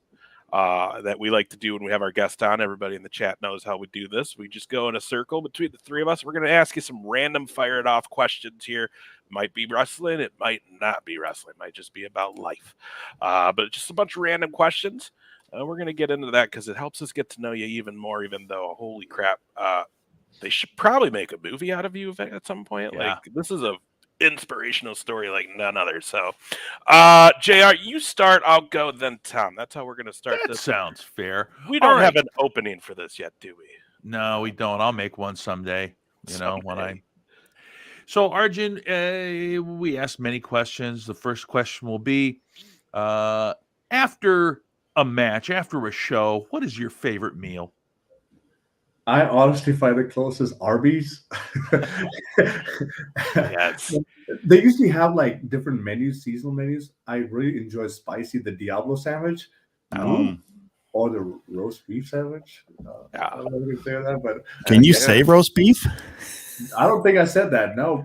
that we like to do when we have our guest on. Everybody in the chat knows how we do this. We just go in a circle between the three of us. We're going to ask you some random fired off questions here. Might be wrestling. It might not be wrestling. It might just be about life. But just a bunch of random questions. We're going to get into that because it helps us get to know you even more, even though, holy crap, they should probably make a movie out of you at some point. Yeah. This is a inspirational story like none other. So, JR, you start, I'll go, then Tom. That's how we're going to start That this. sounds fair. We don't have an opening for this yet, do we? No, we don't. I'll make one someday. Someday. So, Arjun, we asked many questions. The first question will be, after a match, after a show, what is your favorite meal? I honestly find the closest Arby's. Yes. They usually have different menus, seasonal menus. I really enjoy spicy, the Diablo sandwich, or the roast beef sandwich. I don't know if you can say that, but can you say roast beef? I don't think I said that. No.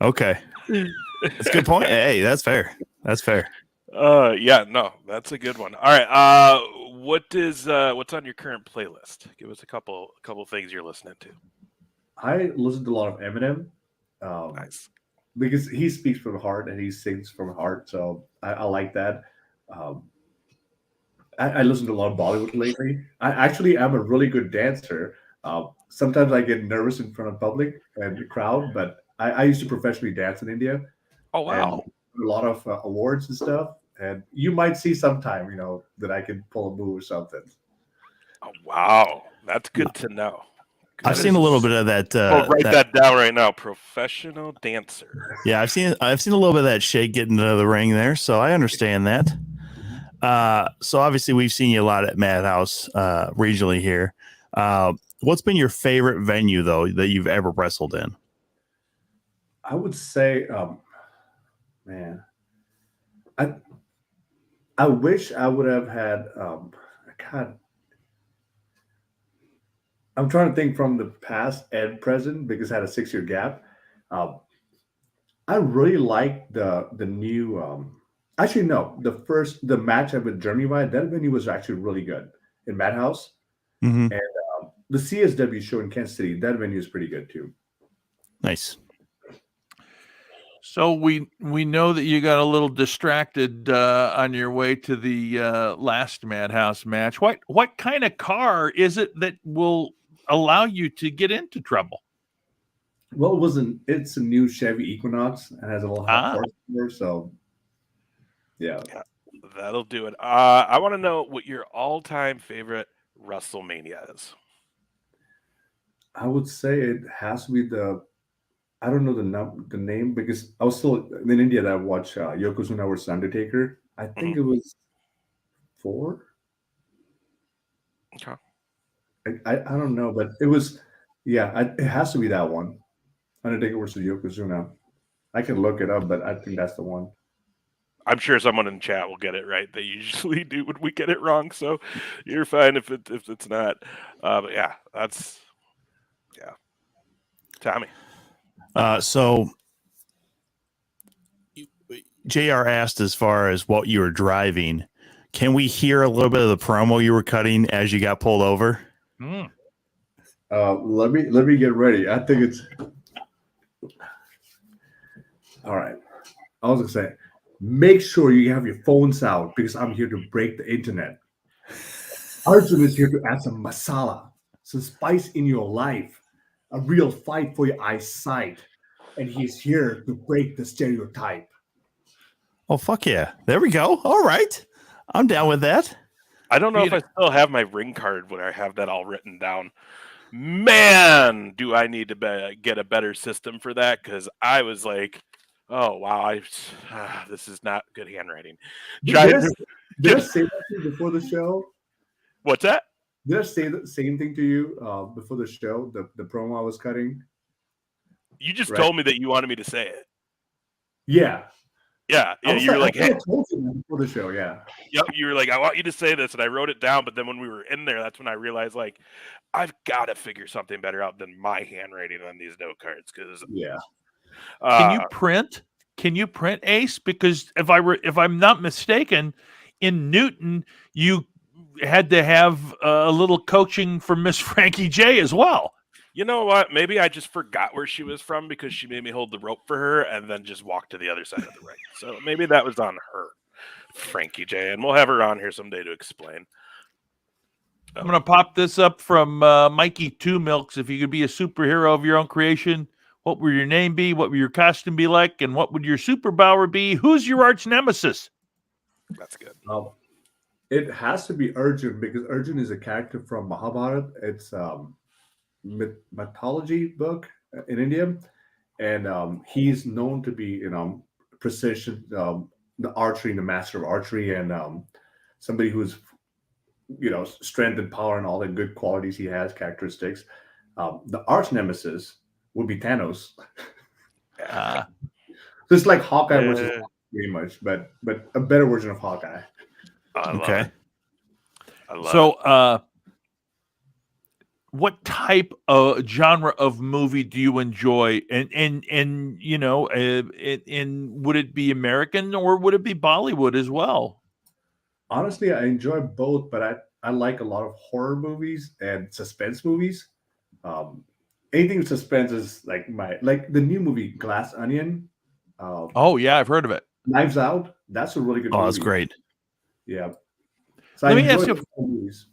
Okay, that's a good point. Hey, that's fair. That's fair. Yeah, no, that's a good one. All right. What's on your current playlist? Give us a couple things you're listening to. I listen to a lot of Eminem. Nice. Because he speaks from the heart and he sings from the heart. So I like that. I listen to a lot of Bollywood lately. I actually am a really good dancer. Sometimes I get nervous in front of public and the crowd, but I used to professionally dance in India. Oh, wow. And a lot of awards and stuff. And you might see sometime, that I can pull a move or something. Oh, wow. That's good to know. I've seen a little bit of that. Write that down right now. Professional dancer. Yeah, I've seen a little bit of that shake getting into the ring there, so I understand that. So obviously we've seen you a lot at Madhouse regionally here. What's been your favorite venue though that you've ever wrestled in? I would say, man, I wish I would have had. God, I'm trying to think from the past and present because I had a 6-year gap. I really like the new. Actually, no, the match I with Germany Wide, that venue was actually really good in Madhouse, and the CSW show in Kansas City, that venue is pretty good too. Nice. So we know that you got a little distracted on your way to the last Madhouse match. What kind of car is it that will allow you to get into trouble? Well, it's a new Chevy Equinox and has a little hot horsepower, so yeah, that'll do it. I want to know what your all-time favorite WrestleMania is. I would say it has to be I don't know the name because I was still in India that I watched Yokozuna vs. Undertaker. I think it was 4. Okay. I don't know, but it was, it has to be that one. Undertaker versus Yokozuna. I can look it up, but I think that's the one. I'm sure someone in chat will get it right. They usually do when we get it wrong, so you're fine if it's not. But yeah, Tommy. So JR asked as far as what you were driving. Can we hear a little bit of the promo you were cutting as you got pulled over? Let me get ready. I think it's all right. I was gonna say, make sure you have your phones out because I'm here to break the internet. Arjun is here to add some masala, some spice in your life, a real fight for your eyesight, and he's here to break the stereotype. Oh, fuck yeah. There we go. All right. I'm down with that. I don't know if I still have my ring card when I have that all written down. Man, do I need to get a better system for that? Because I was like, oh, wow, this is not good handwriting. Did I say that to you before the show? What's that? Did I say the same thing to you before the show, the promo I was cutting? You just told me that you wanted me to say it. Yeah. Yeah. You were like, I hey, told you before the show. Yeah. yep. You were like, I want you to say this, and I wrote it down. But then when we were in there, that's when I realized, like, I've got to figure something better out than my handwriting on these note cards. Because Yeah. Can you print? Can you print, Ace? Because if I'm not mistaken, in Newton you had to have a little coaching from Miss Frankie J as well. You know what? Maybe I just forgot where she was from because she made me hold the rope for her and then just walk to the other side of the ring. So maybe that was on her, Frankie J. And we'll have her on here someday to explain. I'm going to pop this up from Mikey Two Milks. If you could be a superhero of your own creation, what would your name be? What would your costume be like? And what would your superpower be? Who's your arch nemesis? That's good. It has to be Arjun because Arjun is a character from Mahabharata. It's mythology book in India, and he's known to be precision, the archery, the master of archery, and somebody who's strength and power and all the good qualities he has, characteristics. The arch nemesis would be Thanos. Just like Hawkeye versus pretty much, but a better version of Hawkeye. I love So what type of genre of movie do you enjoy? And would it be American or would it be Bollywood as well? Honestly, I enjoy both, but I like a lot of horror movies and suspense movies. Anything with suspense is like the new movie Glass Onion. Oh yeah, I've heard of it. Knives Out. That's a really good movie. Oh, that's great. Yeah. So Let I me ask enjoy you. movies.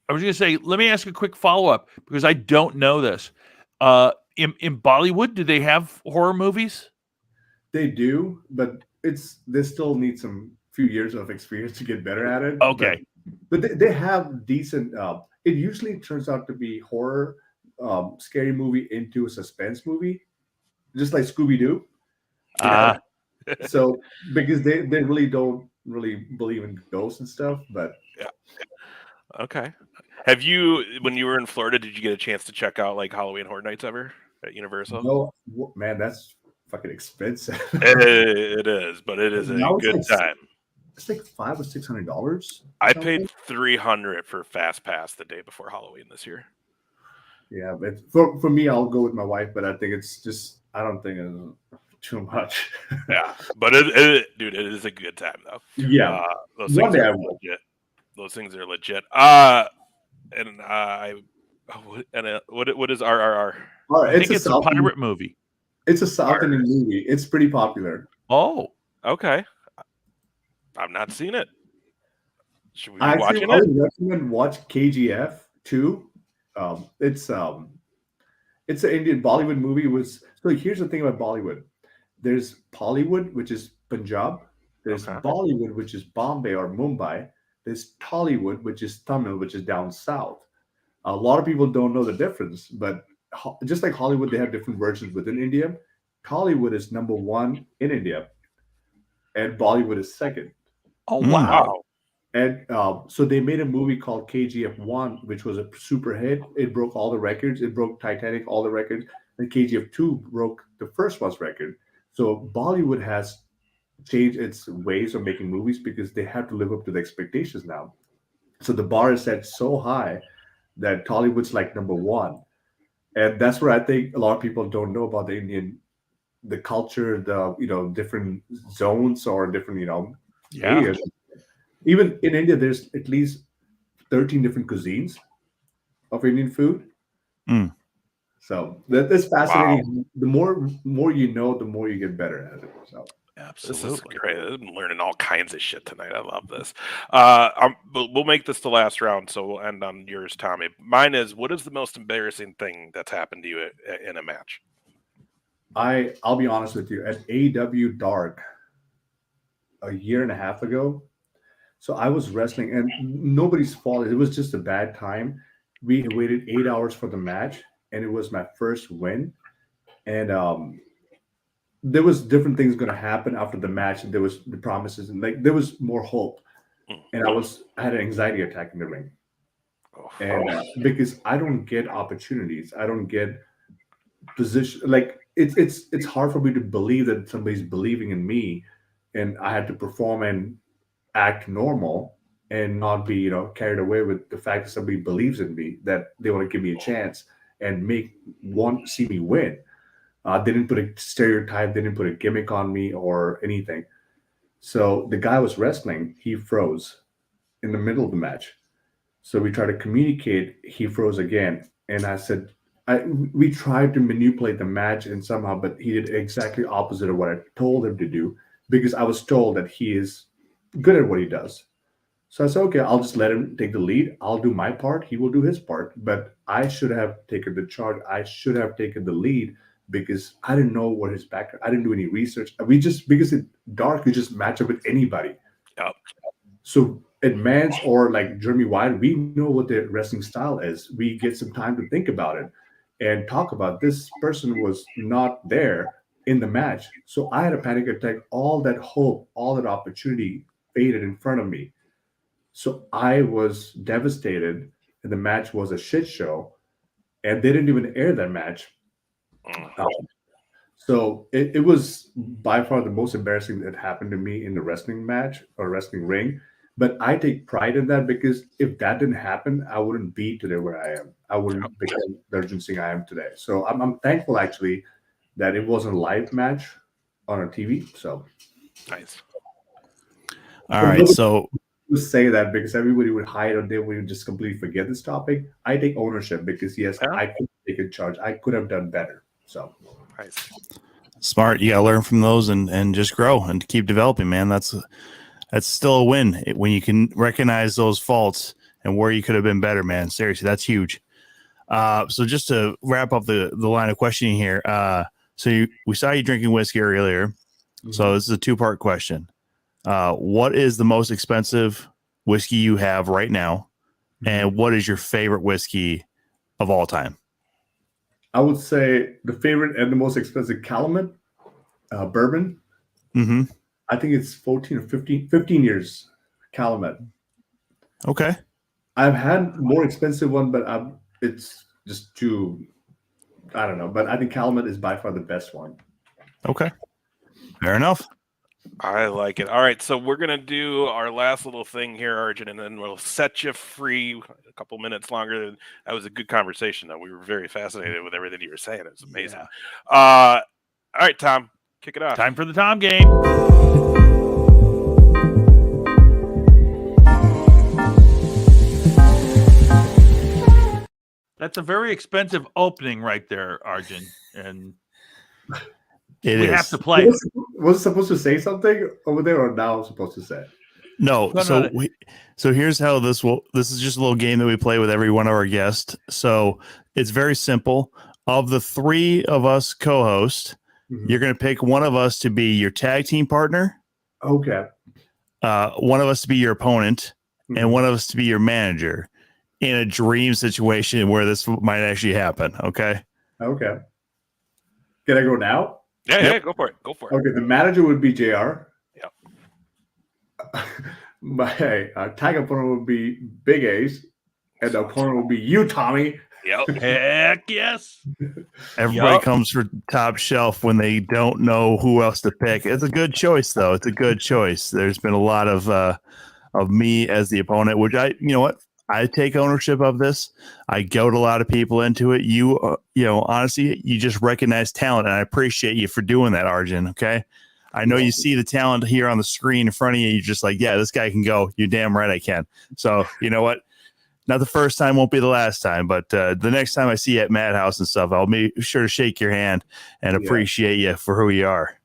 I was going to say, let me ask a quick follow up because I don't know this. In Bollywood, do they have horror movies? They do, but they still need some few years of experience to get better at it. Okay. But they have decent. It usually turns out to be horror, scary movie into a suspense movie, just like Scooby Doo. So because they really don't really believe in ghosts and stuff, but yeah. Okay. Have you, when you were in Florida, did you get a chance to check out like Halloween Horror Nights ever at Universal? No, man, that's fucking expensive. It is, but it is a good time. It's like $500 or $600. I paid $300 for Fast Pass the day before Halloween this year. Yeah, but for me, I'll go with my wife, but I think it's just I don't think it's too much. Yeah, but it is a good time though. Yeah, those things are legit. Those things are legit. What is RRR? I think it's a pirate movie. It's a South Indian movie. It's pretty popular. Oh, okay. I've not seen it. Should we be watching I it? would recommend watch KGF 2. It's an Indian Bollywood movie. So here's the thing about Bollywood. There's Bollywood, which is Punjab. There's Bollywood, which is Bombay or Mumbai. There's Tollywood, which is Tamil, which is down south. A lot of people don't know the difference, but just like Hollywood, they have different versions within India. Tollywood is number one in India, and Bollywood is second. Oh, wow. And so they made a movie called KGF 1, which was a super hit. It broke all the records. It broke Titanic, all the records. And KGF 2 broke the first one's record. So Bollywood has changed its ways of making movies because they have to live up to the expectations now. So the bar is set so high that Tollywood's like number one. And that's where I think a lot of people don't know about the culture, the different zones or different, areas. Even in India, there's at least 13 different cuisines of Indian food. So that's fascinating. Wow. The more you know, the more you get better at it. So absolutely, this is great. I'm learning all kinds of shit tonight. I love this. We'll make this the last round, so we'll end on yours, Tommy. Mine is: what is the most embarrassing thing that's happened to you in a match? I'll be honest with you. At AEW Dark, a year and a half ago. So I was wrestling, and nobody's fault. It was just a bad time. We waited 8 hours for the match, and it was my first win. And there was different things going to happen after the match, and there was the promises, and there was more hope. And I had an anxiety attack in the ring, and because I don't get opportunities, I don't get position. Like it's hard for me to believe that somebody's believing in me and I had to perform and act normal and not be, carried away with the fact that somebody believes in me, that they want to give me a chance and see me win. They didn't put a stereotype, they didn't put a gimmick on me or anything. So the guy was wrestling, he froze in the middle of the match. So we tried to communicate, he froze again. And I said, we tried to manipulate the match and somehow, but he did exactly opposite of what I told him to do, because I was told that he is good at what he does. So I said, okay, I'll just let him take the lead. I'll do my part. He will do his part. But I should have taken the charge. I should have taken the lead, because I didn't know what his background. I didn't do any research. Because it's dark, you just match up with anybody. Yep. So at Mans or like Jeremy Wyatt, we know what their wrestling style is. We get some time to think about it and talk about this person was not there in the match. So I had a panic attack. All that hope, all that opportunity faded in front of me. So I was devastated, and the match was a shit show, and they didn't even air that match. So it was by far the most embarrassing that happened to me in the wrestling match or wrestling ring. But I take pride in that, because if that didn't happen, I wouldn't be today where I am. I wouldn't become the Arjun Singh I am today. So I'm thankful actually that it wasn't a live match on a TV. So Nice. All right. So to say that, because everybody would hide or they would just completely forget this topic. I take ownership, because yes, I could take in charge. I could have done better. So Nice. smart. You gotta learn from those and just grow and keep developing, man. That's still a win when you can recognize those faults and where you could have been better, man. Seriously, that's huge. So just to wrap up the line of questioning here. We saw you drinking whiskey earlier. Mm-hmm. So this is a 2-part question. What is the most expensive whiskey you have right now? Mm-hmm. And what is your favorite whiskey of all time? I would say the favorite and the most expensive Calumet bourbon. Mm-hmm. I think it's 14 or 15 years Calumet. Okay. I've had more expensive one, but it's just too, I don't know. But I think Calumet is by far the best one. Okay. Fair enough. I like it. All right, so we're gonna do our last little thing here, Arjun, and then we'll set you free a couple minutes longer. That was a good conversation, though. We were very fascinated with everything you were saying. It was amazing. Yeah. All right, Tom, kick it off. Time for the Tom game. That's a very expensive opening right there, Arjun, and we have to play. Was it supposed to say something over there, or now I'm supposed to say? No. So here's how this is just a little game that we play with every one of our guests. So it's very simple. Of the 3 of us co-hosts, mm-hmm. you're going to pick one of us to be your tag team partner. Okay. One of us to be your opponent, mm-hmm. and one of us to be your manager in a dream situation where this might actually happen. Okay. Okay. Can I go now? Yeah, go for it. Go for it. Okay, the manager would be JR. Yeah. My tag opponent would be Big Ace, and the opponent would be you, Tommy. Yep. Heck yes. Everybody comes for Top Shelf when they don't know who else to pick. It's a good choice, though. It's a good choice. There's been a lot of me as the opponent, which I take ownership of this. I goad a lot of people into it. Honestly, you just recognize talent, and I appreciate you for doing that, Arjun. Okay. I know you see the talent here on the screen in front of you. You're just like, yeah, this guy can go. You're damn right I can. So you know what? Not the first time, won't be the last time, but the next time I see you at Madhouse and stuff, I'll be sure to shake your hand and appreciate you for who you are.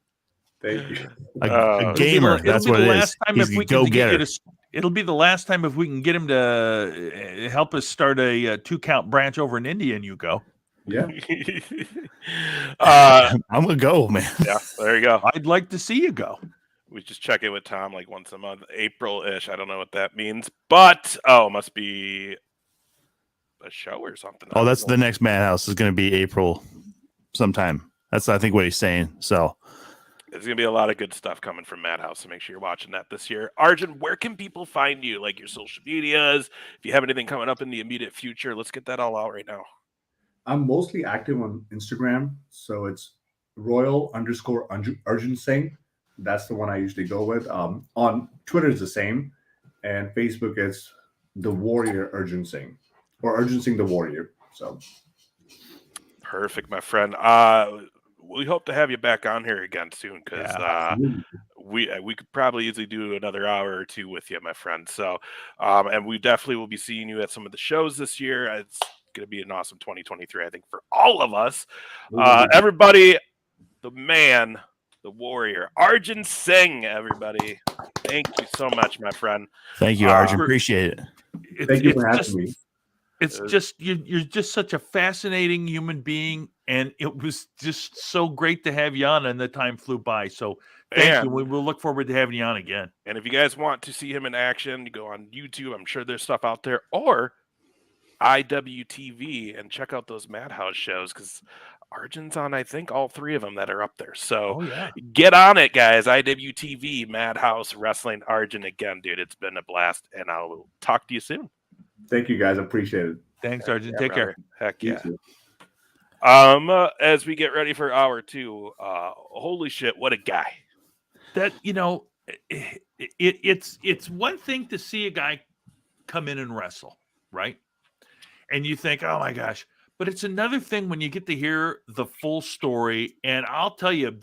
Thank you. A gamer, that's what it is. He's a go-getter. It'll be the last time if we can get him to help us start a 2-count branch over in India, and you go. Yeah. I'm going to go, man. Yeah, there you go. I'd like to see you go. We just check in with Tom like once a month, April-ish. I don't know what that means, but it must be a show or something. Oh, that's the next Madhouse is going to be April sometime. That's, I think, what he's saying. So there's going to be a lot of good stuff coming from Madhouse, so make sure you're watching that this year. Arjun, where can people find you? Like your social medias, if you have anything coming up in the immediate future, let's get that all out right now. I'm mostly active on Instagram, so it's Royal_Arjun Singh. That's the one I usually go with. On Twitter is the same, and Facebook is the Warrior Arjun Singh, or Arjun Singh the Warrior. So Perfect, my friend. We hope to have you back on here again soon because we could probably easily do another hour or two with you, my friend. So, and we definitely will be seeing you at some of the shows this year. It's going to be an awesome 2023, I think, for all of us. Everybody, the man, the warrior, Arjun Singh, everybody. Thank you so much, my friend. Thank you, Arjun. Appreciate it. Thank you for having me. It's just you're just such a fascinating human being, and it was just so great to have you on, and the time flew by. So thank you. We will look forward to having you on again. And if you guys want to see him in action, you go on YouTube. I'm sure there's stuff out there, or IWTV, and check out those Madhouse shows because Arjun's on, I think, all three of them that are up there. So get on it, guys. IWTV, Madhouse, Wrestling, Arjun again, dude. It's been a blast, and I'll talk to you soon. Thank you, guys. Appreciate it. Thanks, Arjun. Take care. Heck yeah. As we get ready for hour two, holy shit, what a guy. That, it's one thing to see a guy come in and wrestle, right? And you think, oh my gosh. But it's another thing when you get to hear the full story. And I'll tell you,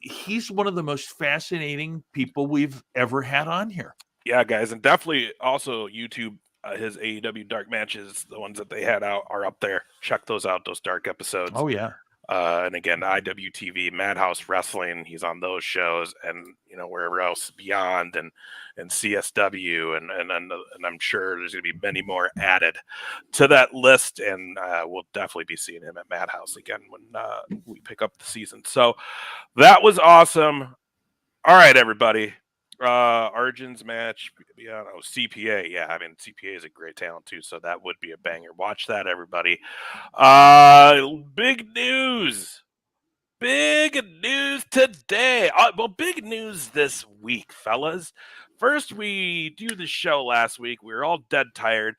he's one of the most fascinating people we've ever had on here. Yeah, guys, and definitely also YouTube, his AEW dark matches, the ones that they had out are up there. Check those out, those dark episodes. Oh, yeah. And again, IWTV, Madhouse Wrestling, he's on those shows, and wherever else beyond, and CSW, and I'm sure there's going to be many more added to that list, and we'll definitely be seeing him at Madhouse again when we pick up the season. So that was awesome. All right, everybody. Arjun's match, CPA. Yeah, I mean, CPA is a great talent too, so that would be a banger. Watch that, everybody. Big news today. Well, big news this week, fellas. First, we do the show last week. We were all dead tired,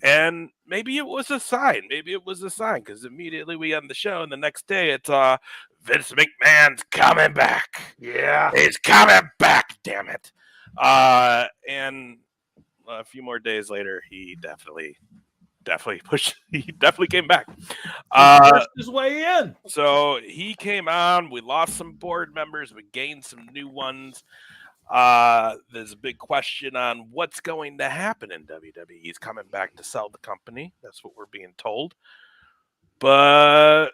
and maybe it was a sign. Because immediately we end the show, and the next day it's Vince McMahon's coming back. Yeah, he's coming back. Damn it! And a few more days later, he definitely pushed. He definitely came back. Pushed his way in. So he came on. We lost some board members. We gained some new ones. There's a big question on what's going to happen in WWE. He's coming back to sell the company. That's what we're being told. But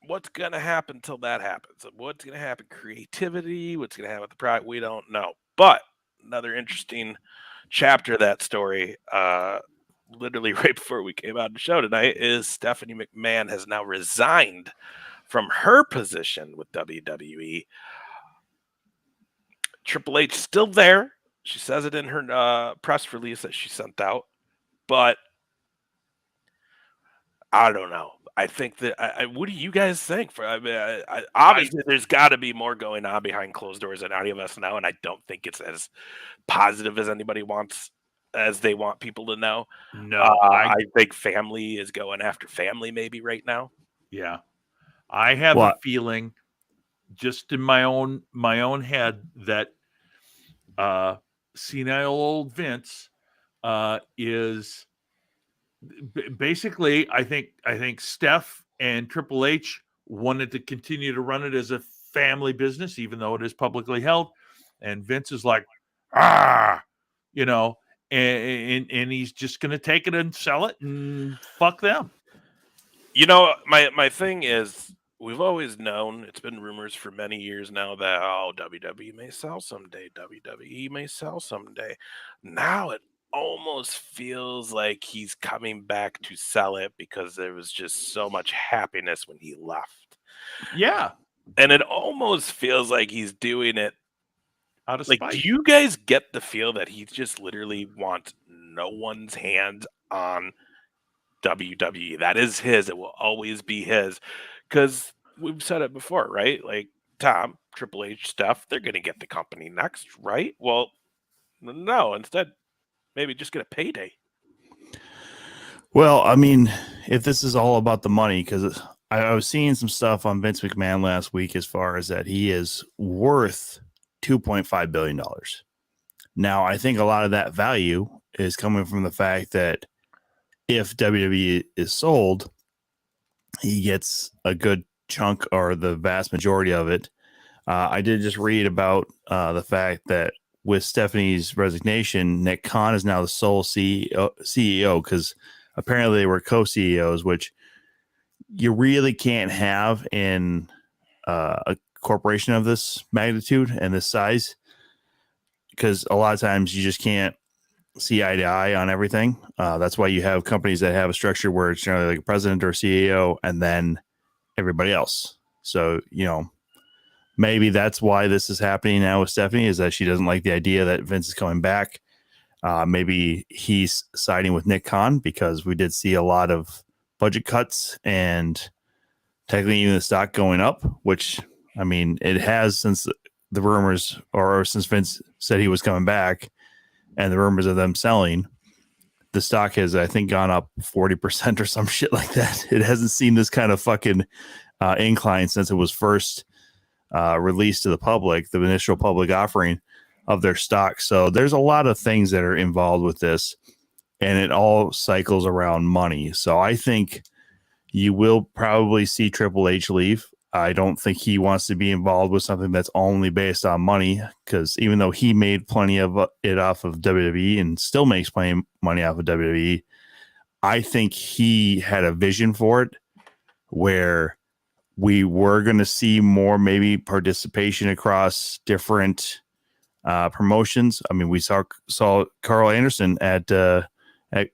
what's going to happen till that happens? What's going to happen? Creativity? What's going to happen with the product? We don't know. But another interesting chapter of that story, literally right before we came out of the show tonight, is Stephanie McMahon has now resigned from her position with WWE. Triple H still there. She says it in her press release that she sent out. But I don't know. I think that what do you guys think? Obviously, there's got to be more going on behind closed doors than any of us know, and I don't think it's as positive as anybody wants, as they want people to know. No, I think family is going after family maybe right now. Yeah, I have a feeling, just in my own head, that senile old Vince is. Basically, I think Steph and Triple H wanted to continue to run it as a family business, even though it is publicly held. And Vince is like, and he's just going to take it and sell it and fuck them. My thing is, we've always known, it's been rumors for many years now that, WWE may sell someday. WWE may sell someday. Now it almost feels like he's coming back to sell it because there was just so much happiness when he left. Yeah. And it almost feels like he's doing it out of spite. Do you guys get the feel that he just literally wants no one's hands on WWE? That is his. It will always be his. Because we've said it before, right? Like Tom, Triple H stuff, they're going to get the company next, right? Well, no. Instead, maybe just get a payday. Well, I mean, if this is all about the money, because I was seeing some stuff on Vince McMahon last week as far as that he is worth $2.5 billion. Now, I think a lot of that value is coming from the fact that if WWE is sold, he gets a good chunk or the vast majority of it. I did just read about the fact that with Stephanie's resignation, Nick Khan is now the sole CEO because apparently they were co-CEOs, which you really can't have in a corporation of this magnitude and this size, because a lot of times you just can't see eye to eye on everything. That's why you have companies that have a structure where it's generally like a president or CEO and then everybody else. So, maybe that's why this is happening now with Stephanie, is that she doesn't like the idea that Vince is coming back. Maybe he's siding with Nick Khan because we did see a lot of budget cuts and technically even the stock going up, which, I mean, it has since the rumors, or since Vince said he was coming back and the rumors of them selling. The stock has, I think, gone up 40% or some shit like that. It hasn't seen this kind of fucking incline since it was first released to the public, the initial public offering of their stock. So there's a lot of things that are involved with this, and it all cycles around money. So I think you will probably see Triple H leave. I don't think he wants to be involved with something that's only based on money, because even though he made plenty of it off of WWE and still makes plenty of money off of WWE, I think he had a vision for it where we were going to see more maybe participation across different promotions. I mean, we saw Carl Anderson at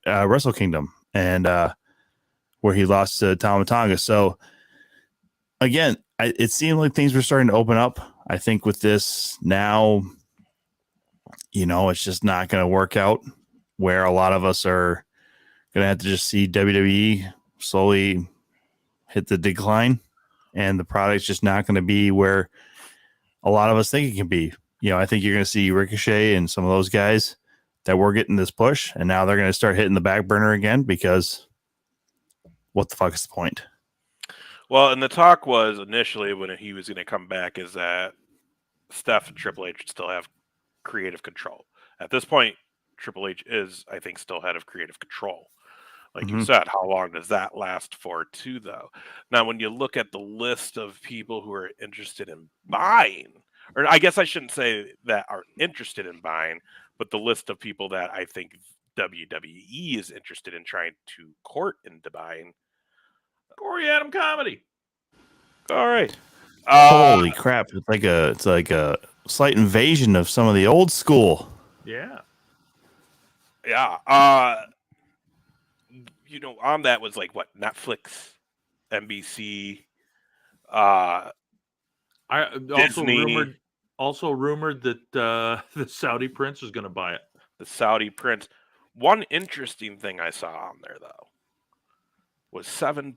Wrestle Kingdom, and where he lost to Tama Tonga. So again, it seemed like things were starting to open up. I think with this now, it's just not going to work out, where a lot of us are going to have to just see WWE slowly hit the decline, and the product's just not going to be where a lot of us think it can be. I think you're going to see Ricochet and some of those guys that were getting this push, and now they're going to start hitting the back burner again, because what the fuck is the point? Well, and the talk was initially when he was going to come back is that Steph and Triple H would still have creative control. At this point, Triple H is, I think, still head of creative control. Like you said, how long does that last for too, though? Now, when you look at the list of people who are interested in buying, or I guess I shouldn't say that are interested in buying, but the list of people that I think WWE is interested in trying to court into buying. Corey Adam Comedy. All right. Holy crap! It's like a slight invasion of some of the old school. Yeah. Yeah. On that was like what, Netflix, NBC, Disney. Also rumored that the Saudi prince is going to buy it. The Saudi prince. One interesting thing I saw on there though was $7,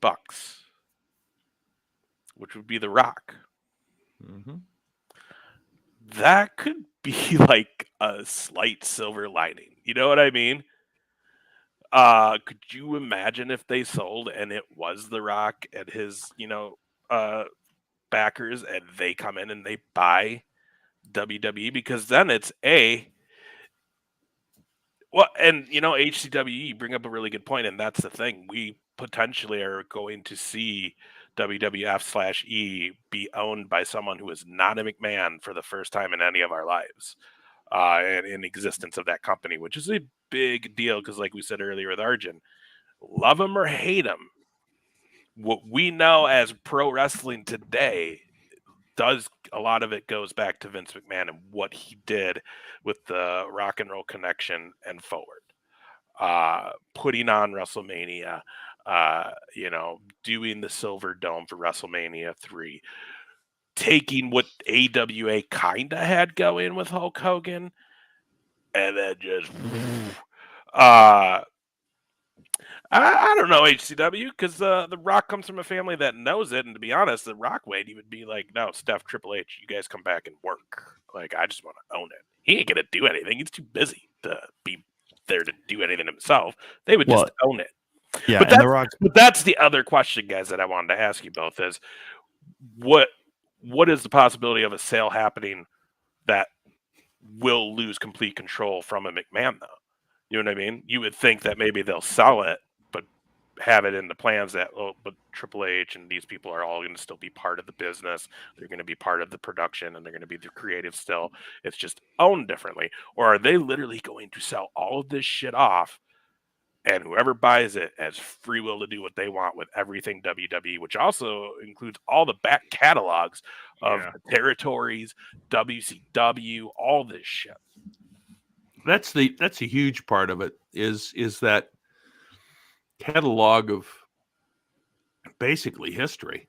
which would be The Rock. Mm-hmm. That could be like a slight silver lining. You know what I mean? Could you imagine if they sold and it was The Rock and his, backers, and they come in and they buy WWE? Because then it's HCW, you bring up a really good point, and that's the thing. We potentially are going to see WWF/E be owned by someone who is not a McMahon for the first time in any of our lives, and in existence of that company, which is a big deal because, like we said earlier with Arjun, love him or hate him, what we know as pro wrestling today a lot of it goes back to Vince McMahon and what he did with the Rock and Roll Connection and forward, putting on WrestleMania, doing the Silver Dome for WrestleMania 3, taking what AWA kind of had going with Hulk Hogan, and then just I don't know, HCW, because the Rock comes from a family that knows it, and to be honest, the Rock way, he would be like, no, Steph, Triple H, you guys come back and work. Like, I just want to own it. He ain't gonna do anything. He's too busy to be there to do anything himself. They would just own it. Yeah, But and The Rock. but that's the other question, guys, that I wanted to ask you both is what is the possibility of a sale happening that will lose complete control from a McMahon, though? You know what I mean? You would think that maybe they'll sell it, but have it in the plans that, but Triple H and these people are all going to still be part of the business. They're going to be part of the production, and they're going to be the creative still. It's just owned differently. Or are they literally going to sell all of this shit off, and whoever buys it has free will to do what they want with everything WWE, which also includes all the back catalogs of the territories, WCW, all this shit. That's a huge part of it is that catalog of basically history.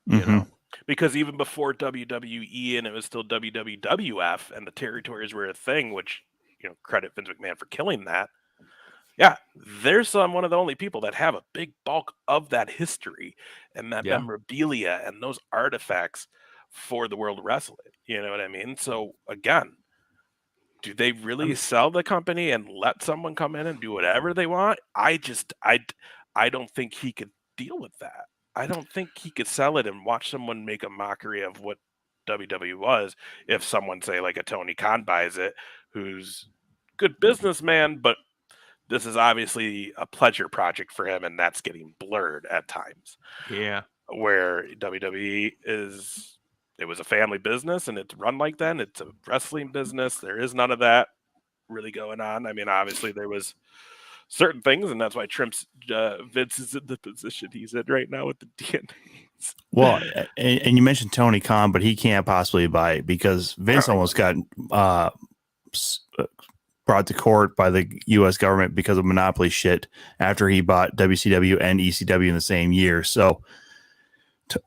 You know, because even before WWE and it was still WWF and the territories were a thing, which, you know, credit Vince McMahon for killing that. Yeah, there's one of the only people that have a big bulk of that history and that memorabilia and those artifacts for the world of wrestling. You know what I mean? So again, do they really sell the company and let someone come in and do whatever they want? I don't think he could deal with that. I don't think he could sell it and watch someone make a mockery of what WWE was if someone, say, like a Tony Khan buys it, who's good businessman, but this is obviously a pleasure project for him, and that's getting blurred at times. Yeah. Where WWE it was a family business, and it's run like that, and it's a wrestling business. There is none of that really going on. I mean, obviously, there was certain things, and that's why Vince is in the position he's in right now with the DNAs. Well, and you mentioned Tony Khan, but he can't possibly buy it because Vince almost got brought to court by the U.S. government because of monopoly shit after he bought WCW and ECW in the same year. So,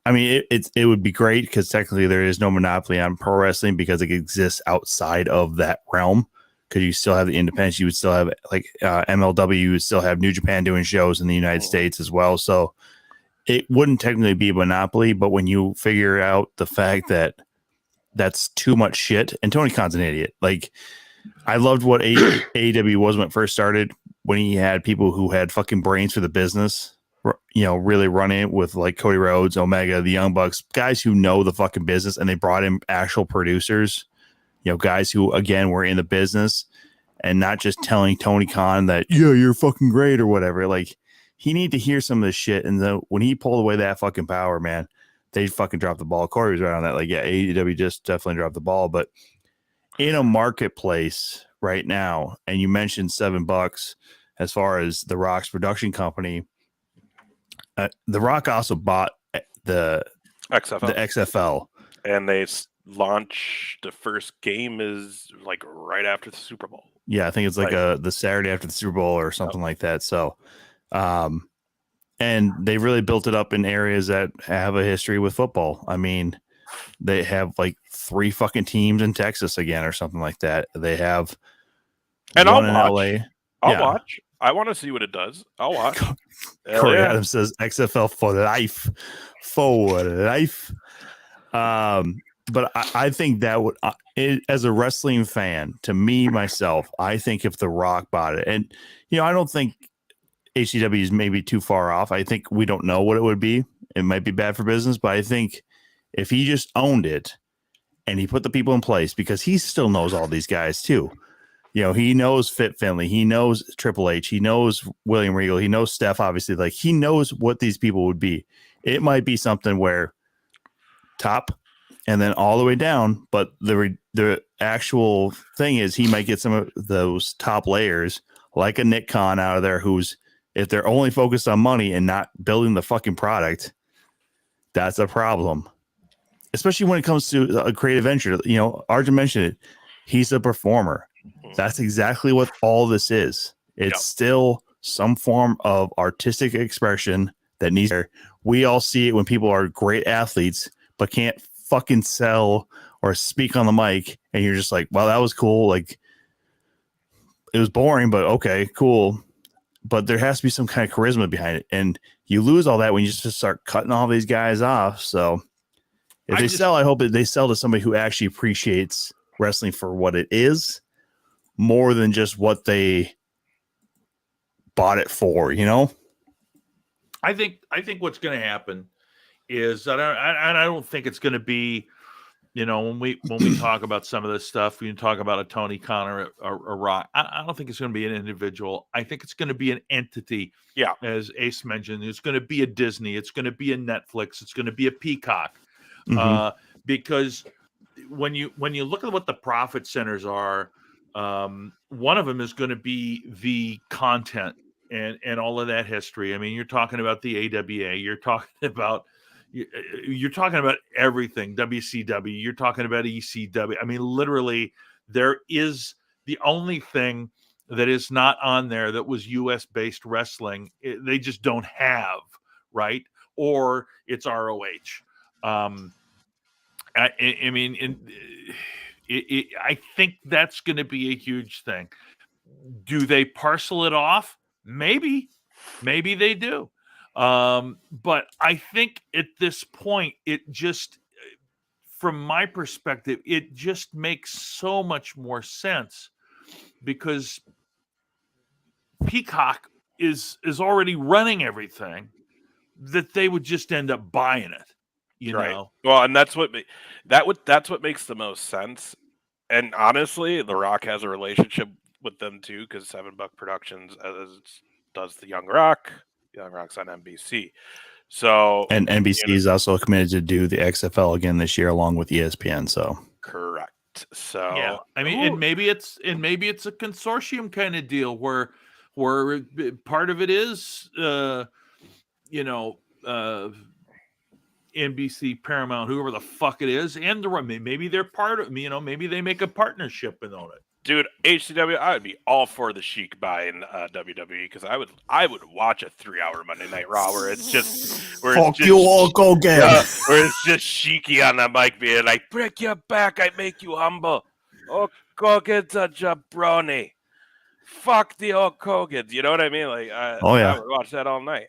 I mean, it would be great because technically there is no monopoly on pro wrestling because it exists outside of that realm. Because you still have the independents, you would still have like MLW, you would still have New Japan doing shows in the United States as well. So it wouldn't technically be a monopoly, but when you figure out the fact that that's too much shit, and Tony Khan's an idiot. Like, I loved what AEW was when it first started, when he had people who had fucking brains for the business, you know, really running it with like Cody Rhodes, Omega, the Young Bucks, guys who know the fucking business, and they brought in actual producers, you know, guys who, again, were in the business and not just telling Tony Khan that, yeah, you're fucking great or whatever. Like, he need to hear some of this shit. And when he pulled away that fucking power, man, they fucking dropped the ball. Corey was right on that. Like, yeah, AEW just definitely dropped the ball. But in a marketplace right now, and you mentioned $7 as far as The Rock's production company, The Rock also bought the XFL. And they launch the first game is like right after the Super Bowl. Yeah, I think it's like the Saturday after the Super Bowl or something like that. So, and they really built it up in areas that have a history with football. I mean, they have like 3 fucking teams in Texas again or something like that. They have and one I'll in watch. LA. I'll watch. I want to see what it does. I'll watch. Corey Adams says XFL for life. For life. But I think that would, as a wrestling fan, to me, myself, I think if The Rock bought it, and, you know, I don't think HCW is maybe too far off. I think we don't know what it would be. It might be bad for business, but I think if he just owned it and he put the people in place, because he still knows all these guys too. You know, he knows Fit Finley, he knows Triple H, he knows William Regal, he knows Steph, obviously. Like, he knows what these people would be. It might be something where top and then all the way down, but the actual thing is he might get some of those top layers, like a Nick Khan out of there, who's, if they're only focused on money and not building the fucking product, that's a problem. Especially when it comes to a creative venture. You know, Arjun mentioned it. He's a performer. That's exactly what all this is. It's still some form of artistic expression that needs. We all see it when people are great athletes, but can't fucking sell or speak on the mic. And you're just like, well, that was cool. Like, it was boring, but okay, cool. But there has to be some kind of charisma behind it. And you lose all that when you just start cutting all these guys off. So if they sell, I hope that they sell to somebody who actually appreciates wrestling for what it is, more than just what they bought it for, you know? I think what's going to happen is I don't think it's going to be, you know, when we talk about some of this stuff, we talk about a Tony Khan or a Rock. I don't think it's going to be an individual. I think it's going to be an entity. Yeah. As Ace mentioned, it's going to be a Disney. It's going to be a Netflix. It's going to be a Peacock. Because when you look at what the profit centers are, one of them is going to be the content and all of that history. I mean, you're talking about the AWA. You're talking about everything, WCW, you're talking about ECW. I mean, literally, there is the only thing that is not on there that was US based wrestling. They just don't have, right? Or it's ROH. I mean, I think that's going to be a huge thing. Do they parcel it off? Maybe they do. But I think at this point, it just, from my perspective, it just makes so much more sense because Peacock is already running everything that they would just end up buying it, you know? Well, and that's what makes the most sense. And honestly, The Rock has a relationship with them too, because $7 Productions does the Young Rock. Young Rock's on NBC. So and NBC is also committed to do the XFL again this year along with ESPN. So correct. So yeah, I mean, and maybe it's a consortium kind of deal where part of it is NBC, Paramount, whoever the fuck it is, and maybe they're part of, maybe they make a partnership and own it. Dude, HCW, I would be all for the Sheik buying WWE because I would watch a 3-hour Monday Night Raw where it's just fuck you all, go get where it's just Sheiky on the mic being like, "Break your back, I make you humble. Oh, Hogan's a jabroni. Fuck the Hulk Hogan." You know what I mean? Like, I would watch that all night.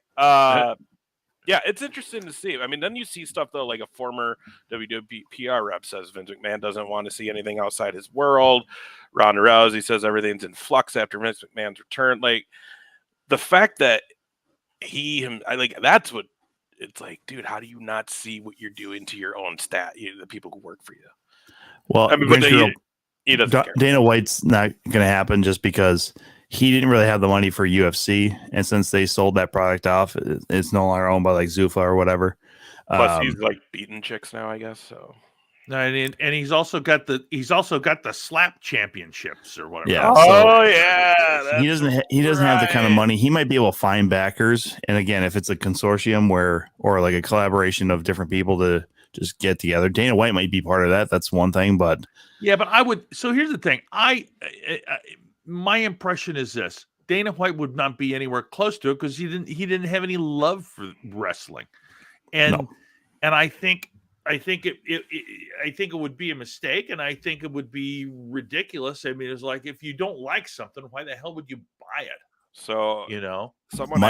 Yeah, it's interesting to see. I mean, then you see stuff, though, like a former WWE PR rep says Vince McMahon doesn't want to see anything outside his world. Ronda Rousey says everything's in flux after Vince McMahon's return. Like, the fact that that's what it's like, dude, how do you not see what you're doing to your own the people who work for you? Well, I mean, he doesn't care. Dana White's not going to happen just because he didn't really have the money for UFC, and since they sold that product off, it's no longer owned by like Zuffa or whatever. Plus, he's like beating chicks now, I guess. So, and he's also got the slap championships or whatever. Yeah. He doesn't have the kind of money. He might be able to find backers, and again, if it's a consortium or like a collaboration of different people to just get together, Dana White might be part of that. That's one thing, but yeah, but I would. So here's the thing. My impression is this: Dana White would not be anywhere close to it because he didn't have any love for wrestling, and I think it would be a mistake, and I think it would be ridiculous. I mean, it's like if you don't like something, why the hell would you buy it? So someone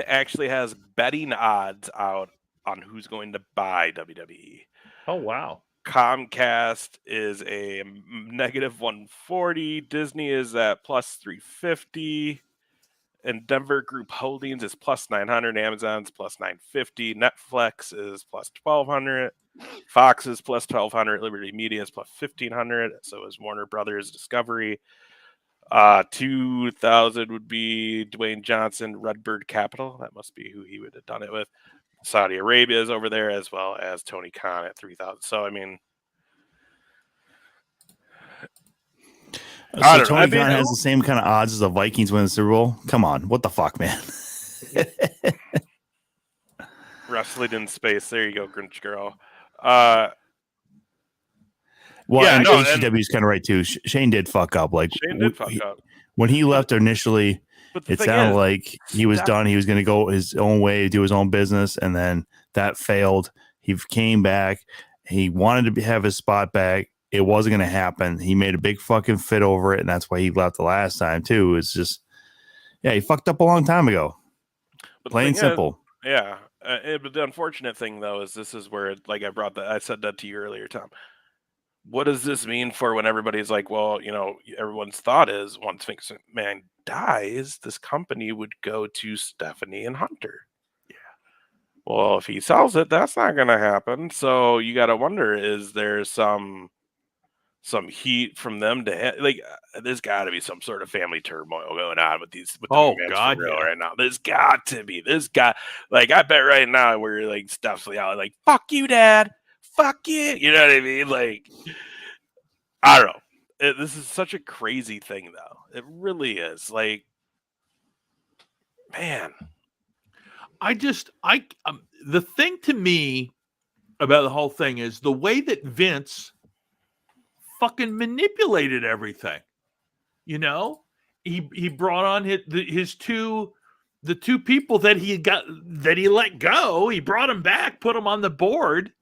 actually has betting odds out on who's going to buy WWE. Oh wow. Comcast is a -140. Disney is at +350. And Denver Group Holdings is +900. Amazon's +950. Netflix is +1200. Fox is +1200. Liberty Media is +1500. So is Warner Brothers Discovery. 2000 would be Dwayne Johnson, Redbird Capital. That must be who he would have done it with. Saudi Arabia is over there, as well as Tony Khan at 3,000. So, I mean, Tony Khan has the same kind of odds as the Vikings winning the Super Bowl. Come on, what the fuck, man? Wrestling in space. There you go, Grinch girl. HCW is kind of right too. Shane did fuck up. Like Shane did fuck up when he left initially. It sounded like he was done. He was going to go his own way, do his own business, and then that failed. He came back. He wanted to have his spot back. It wasn't going to happen. He made a big fucking fit over it, and that's why he left the last time too. It's just, he fucked up a long time ago. Plain simple. But the unfortunate thing though is this is where, like I said that to you earlier, Tom. what does this mean for when everybody's like, well, everyone's thought is once Vince McMahon dies, this company would go to Stephanie and Hunter. Yeah. Well, if he sells it, that's not going to happen. So you got to wonder, is there some heat from them to there's got to be some sort of family turmoil going on with the McMahons for real right now. There's got to be. I bet right now we're like Steph's out like, fuck you, Dad. Fuck you. You know what I mean? Like, I don't know. This is such a crazy thing, though. It really is. Like, man. The thing to me about the whole thing is the way that Vince fucking manipulated everything. He brought on the two people that he let go. He brought them back, put them on the board,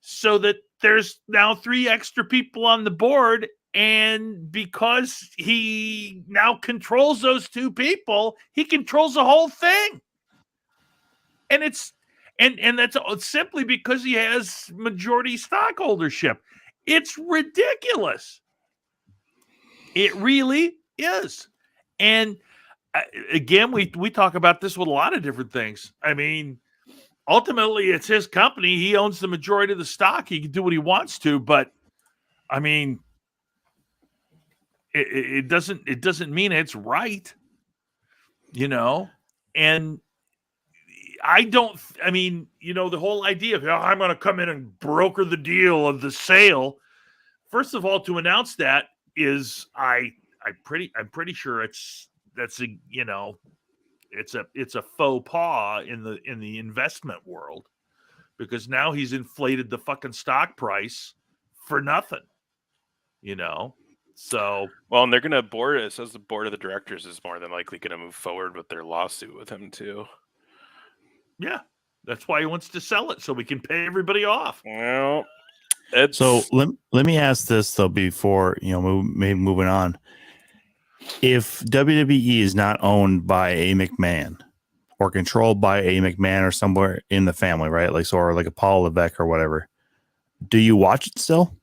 so that there's now 3 extra people on the board. And because he now controls those 2 people, he controls the whole thing. And that's simply because he has majority stockholdership. It's ridiculous. It really is. And again, we talk about this with a lot of different things. I mean, ultimately, it's his company. He owns the majority of the stock. He can do what he wants to, but I mean, it doesn't mean it's right, and the whole idea of I'm going to come in and broker the deal of the sale. First of all, to announce that is I'm pretty sure it's a faux pas in the investment world, because now he's inflated the fucking stock price for nothing, So, well, and they're going to it says the board of the directors is more than likely going to move forward with their lawsuit with him too. Yeah, that's why he wants to sell it, so we can pay everybody off. Well, so let me ask this though before moving on. If WWE is not owned by a McMahon or controlled by a McMahon or somewhere in the family, right? Or a Paul Levesque or whatever, do you watch it still?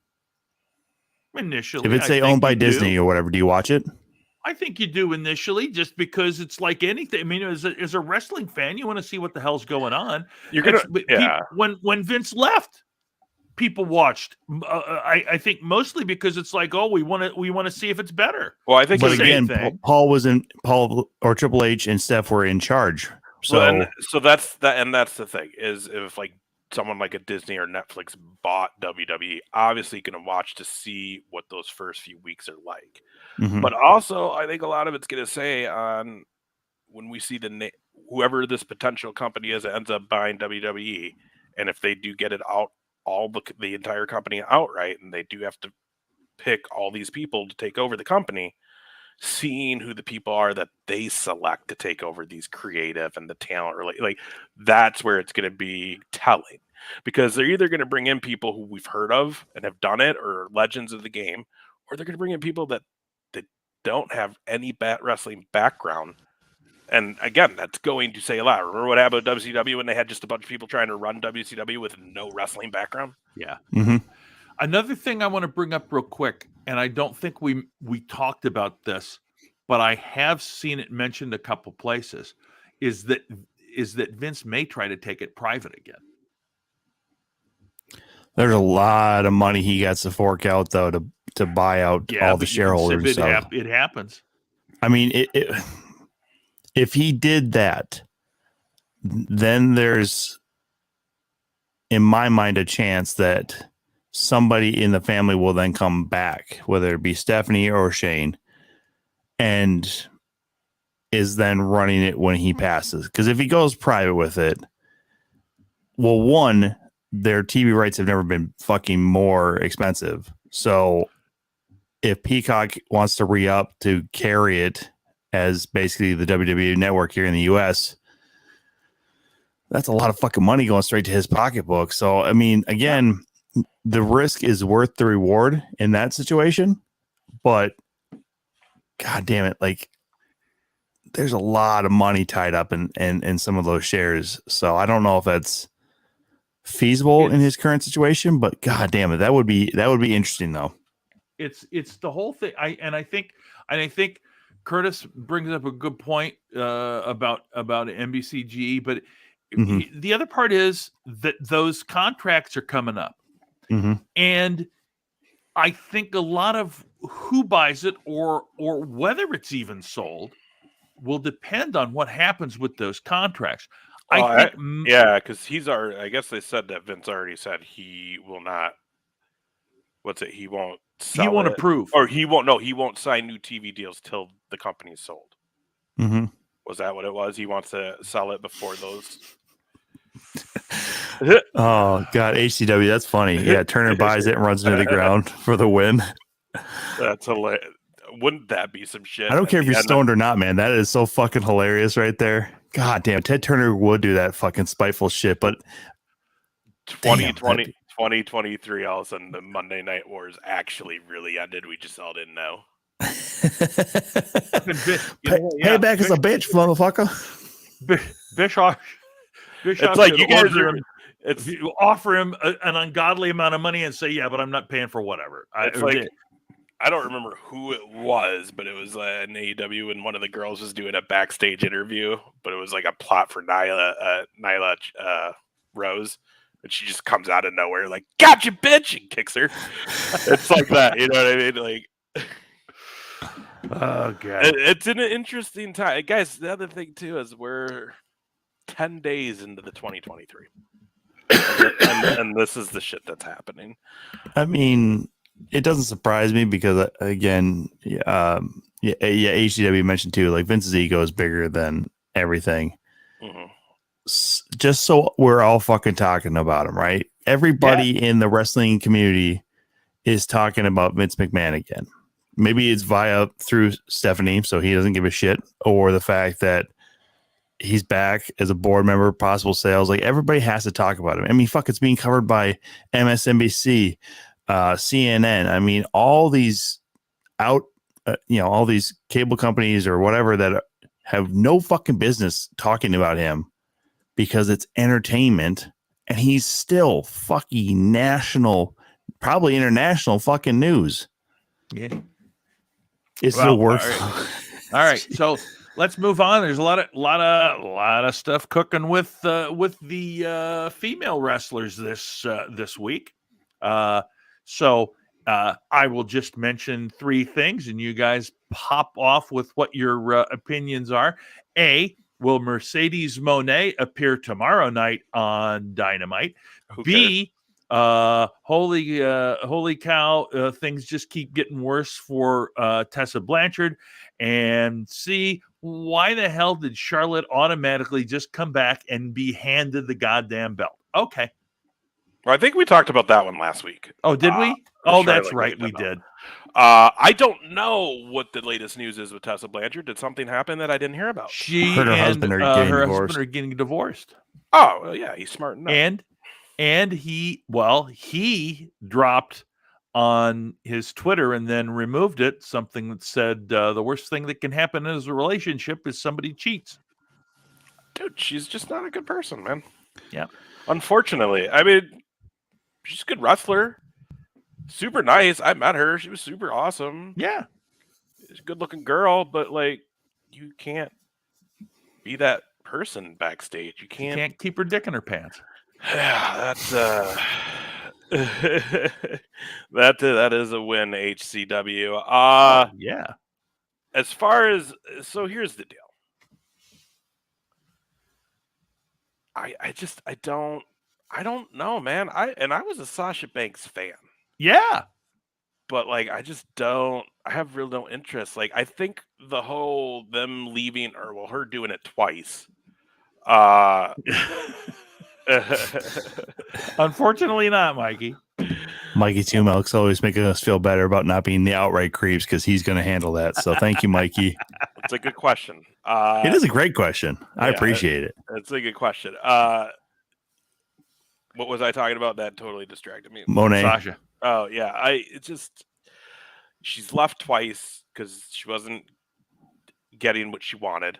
Initially, if it's owned by Disney or whatever, do you watch it? I think you do initially, just because it's like anything. I mean, as a wrestling fan, you want to see what the hell's going on. When Vince left, people watched. I think mostly because it's like, we want to see if it's better. Well, I think, but again, Paul or Triple H and Steph were in charge. So, that's the thing is, if someone like a Disney or Netflix bought WWE, obviously going to watch to see what those first few weeks are like. Mm-hmm. But also, I think a lot of it's going to say on when we see whoever this potential company is that ends up buying WWE, and if they do get it out, all the entire company outright, and they do have to pick all these people to take over the company, seeing who the people are that they select to take over these creative and the talent, that's where it's going to be telling, because they're either going to bring in people who we've heard of and have done it, or legends of the game, or they're going to bring in people that don't have any wrestling background. And again, that's going to say a lot. Remember what happened with WCW when they had just a bunch of people trying to run WCW with no wrestling background? Yeah. Mm-hmm. Another thing I want to bring up real quick, and I don't think we talked about this, but I have seen it mentioned a couple places, is that Vince may try to take it private again. There's a lot of money he got to fork out though to buy out all the shareholders. It happens. I mean, if he did that, then there's, in my mind, a chance that somebody in the family will then come back, whether it be Stephanie or Shane, and is then running it when he passes. Because if he goes private with it, well, one, their TV rights have never been fucking more expensive. So if Peacock wants to re-up to carry it as basically the WWE network here in the US, that's a lot of fucking money going straight to his pocketbook. So, I mean, again, the risk is worth the reward in that situation, but God damn it, there's a lot of money tied up in some of those shares. So I don't know if that's feasible in his current situation, but god damn it, that would be interesting though. It's the whole thing. I think Curtis brings up a good point about NBCG, but the other part is that those contracts are coming up, and I think a lot of who buys it or whether it's even sold will depend on what happens with those contracts. Because I guess they said that Vince already said he will not. What's it? He won't sell he won't it, approve, or he won't sign new TV deals till the company's sold. Was that what it was? He wants to sell it before those. Oh god, HCW, that's funny. Yeah, Turner buys it and runs into the ground for the win. That's hilarious. Wouldn't that be some shit? I don't care if you're stoned or not, man. That is so fucking hilarious right there. God damn, Ted Turner would do that fucking spiteful shit, but 2023, all of a sudden the Monday Night Wars actually really ended. We just all didn't know. Payback is a bitch, motherfucker. Bischoff. It's like you guys you offer him an ungodly amount of money and say, "Yeah, but I'm not paying for whatever." I don't remember who it was, but it was an AEW, and one of the girls was doing a backstage interview, but it was like a plot for Nyla Rose, and she just comes out of nowhere like, "Gotcha, bitch!" and kicks her. It's like that, you know what I mean? Like, oh god, it's an interesting time, guys. The other thing too is we're 10 days into the 2023, and this is the shit that's happening. I mean, it doesn't surprise me because, again, HCW mentioned too, like Vince's ego is bigger than everything. Just so we're all fucking talking about him, right? Everybody in the wrestling community is talking about Vince McMahon again. Maybe it's through Stephanie, so he doesn't give a shit, or the fact that he's back as a board member, possible sales. Like, everybody has to talk about him. I mean, fuck, it's being covered by MSNBC, CNN. I mean, all these all these cable companies or whatever that have no fucking business talking about him because it's entertainment, and he's still fucking national, probably international fucking news. Yeah, it's the worst. All right, so let's move on. There's a lot of stuff cooking with the female wrestlers this week. So I will just mention three things, and you guys pop off with what your opinions are. A, will Mercedes Moné appear tomorrow night on Dynamite? B, holy cow, things just keep getting worse for Tessa Blanchard. And C, why the hell did Charlotte automatically just come back and be handed the goddamn belt? Okay. Well, I think we talked about that one last week. Oh, did we? Oh, that's right. We did. I don't know what the latest news is with Tessa Blanchard. Did something happen that I didn't hear about? Her and her husband are getting divorced. Oh, well, yeah, he's smart enough. And he dropped on his Twitter and then removed it, something that said the worst thing that can happen in a relationship is somebody cheats. Dude, she's just not a good person, man. Yeah. Unfortunately. I mean, she's a good wrestler. Super nice. I met her. She was super awesome. Yeah. She's a good looking girl, but like, you can't be that person backstage. You can't keep her dick in her pants. Yeah, that is a win, HCW. Yeah. As far as, so here's the deal. I don't know, man. I was a Sasha Banks fan. Yeah. But like, I have real no interest. Like, I think the whole them leaving, or well, her doing it twice. Unfortunately not, Mikey. Mikey Tumelk's always making us feel better about not being the outright creeps because he's going to handle that. So thank you, Mikey. It's a good question. It is a great question. I appreciate it. It's a good question. What was I talking about? That totally distracted me. Monet. Sasha. Oh yeah, she's left twice because she wasn't getting what she wanted.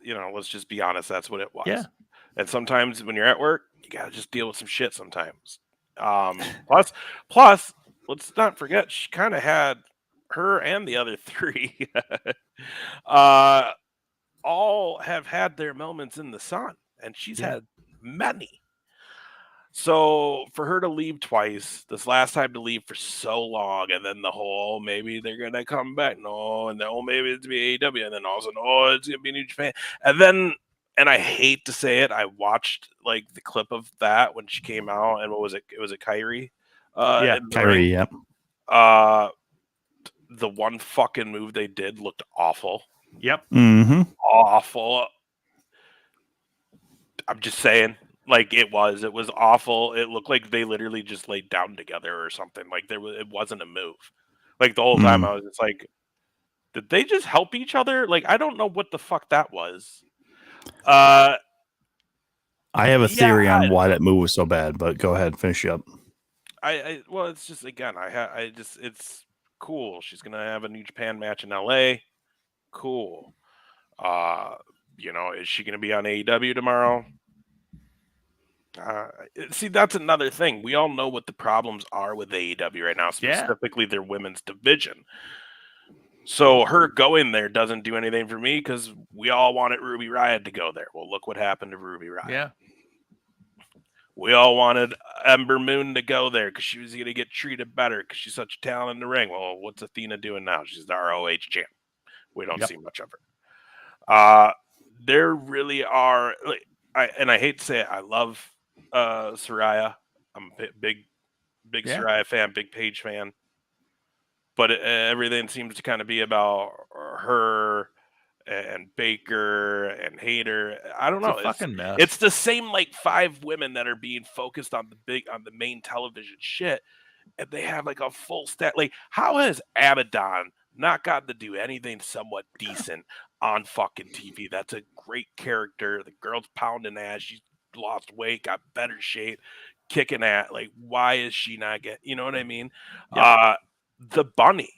You know, let's just be honest. That's what it was. Yeah. And sometimes when you're at work, you gotta just deal with some shit sometimes. Plus, let's not forget she kind of had her and the other three all have had their moments in the sun, and she's had many. So for her to leave twice, this last time to leave for so long, and then the whole maybe they're gonna come back, no, and then maybe it's be AEW, and then all of a sudden it's gonna be New Japan, and then and I hate to say it, I watched like the clip of that when she came out, and what was it? It was a Kyrie. In the ring. Kyrie, yep. The one fucking move they did looked awful. Yep. Mm-hmm. Awful. I'm just saying, like it was awful. It looked like they literally just laid down together or something. Like it wasn't a move. Like the whole time I was just like, did they just help each other? Like I don't know what the fuck that was. I have a theory on why that move was so bad, but go ahead, finish up. Well, it's just again, it's cool. She's gonna have a New Japan match in LA. Cool. Is she gonna be on AEW tomorrow? See, that's another thing. We all know what the problems are with AEW right now, specifically their women's division. So her going there doesn't do anything for me because we all wanted Ruby Riott to go there. Well, look what happened to Ruby Riott. Yeah. We all wanted Ember Moon to go there because she was going to get treated better because she's such a talent in the ring. Well, what's Athena doing now? She's the ROH champ. We don't see much of her. There really are, and I hate to say it, I love Saraya. I'm a big Saraya fan, big Paige fan. But everything seems to kind of be about her and Baker and Hayter. I don't know. It's the same like 5 women that are being focused on the main television shit, and they have like a full stat. Like, how has Abaddon not gotten to do anything somewhat decent on fucking TV? That's a great character. The girl's pounding ass. She's lost weight, got better shape, kicking at. Like, why is she not getting? You know what I mean? Yeah. The Bunny.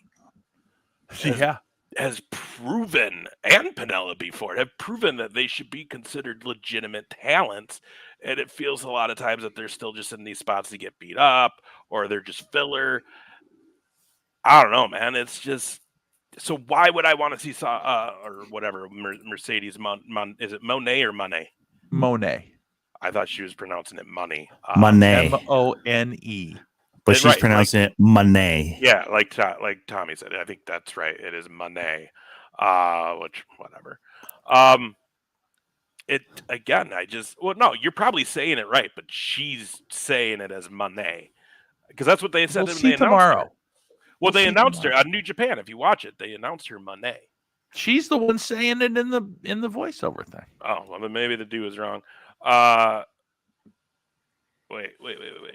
Has proven, and Penelope Ford have proven that they should be considered legitimate talents, and it feels a lot of times that they're still just in these spots to get beat up, or they're just filler. I don't know, man. It's just so. Why would I want to see or whatever Mercedes is it Monet or Monet? Monet. I thought she was pronouncing it money. Monet. Mone. But she's pronouncing it Monet. Yeah, like Tommy said. I think that's right. It is Monet. Which, whatever. It again, no, you're probably saying it right, but she's saying it as Monet. Because that's what they said. We'll see tomorrow. Well, they announced her on New Japan. If you watch it, they announced her Monet. She's the one saying it in the voiceover thing. Oh, well, then maybe the dude was wrong. Wait.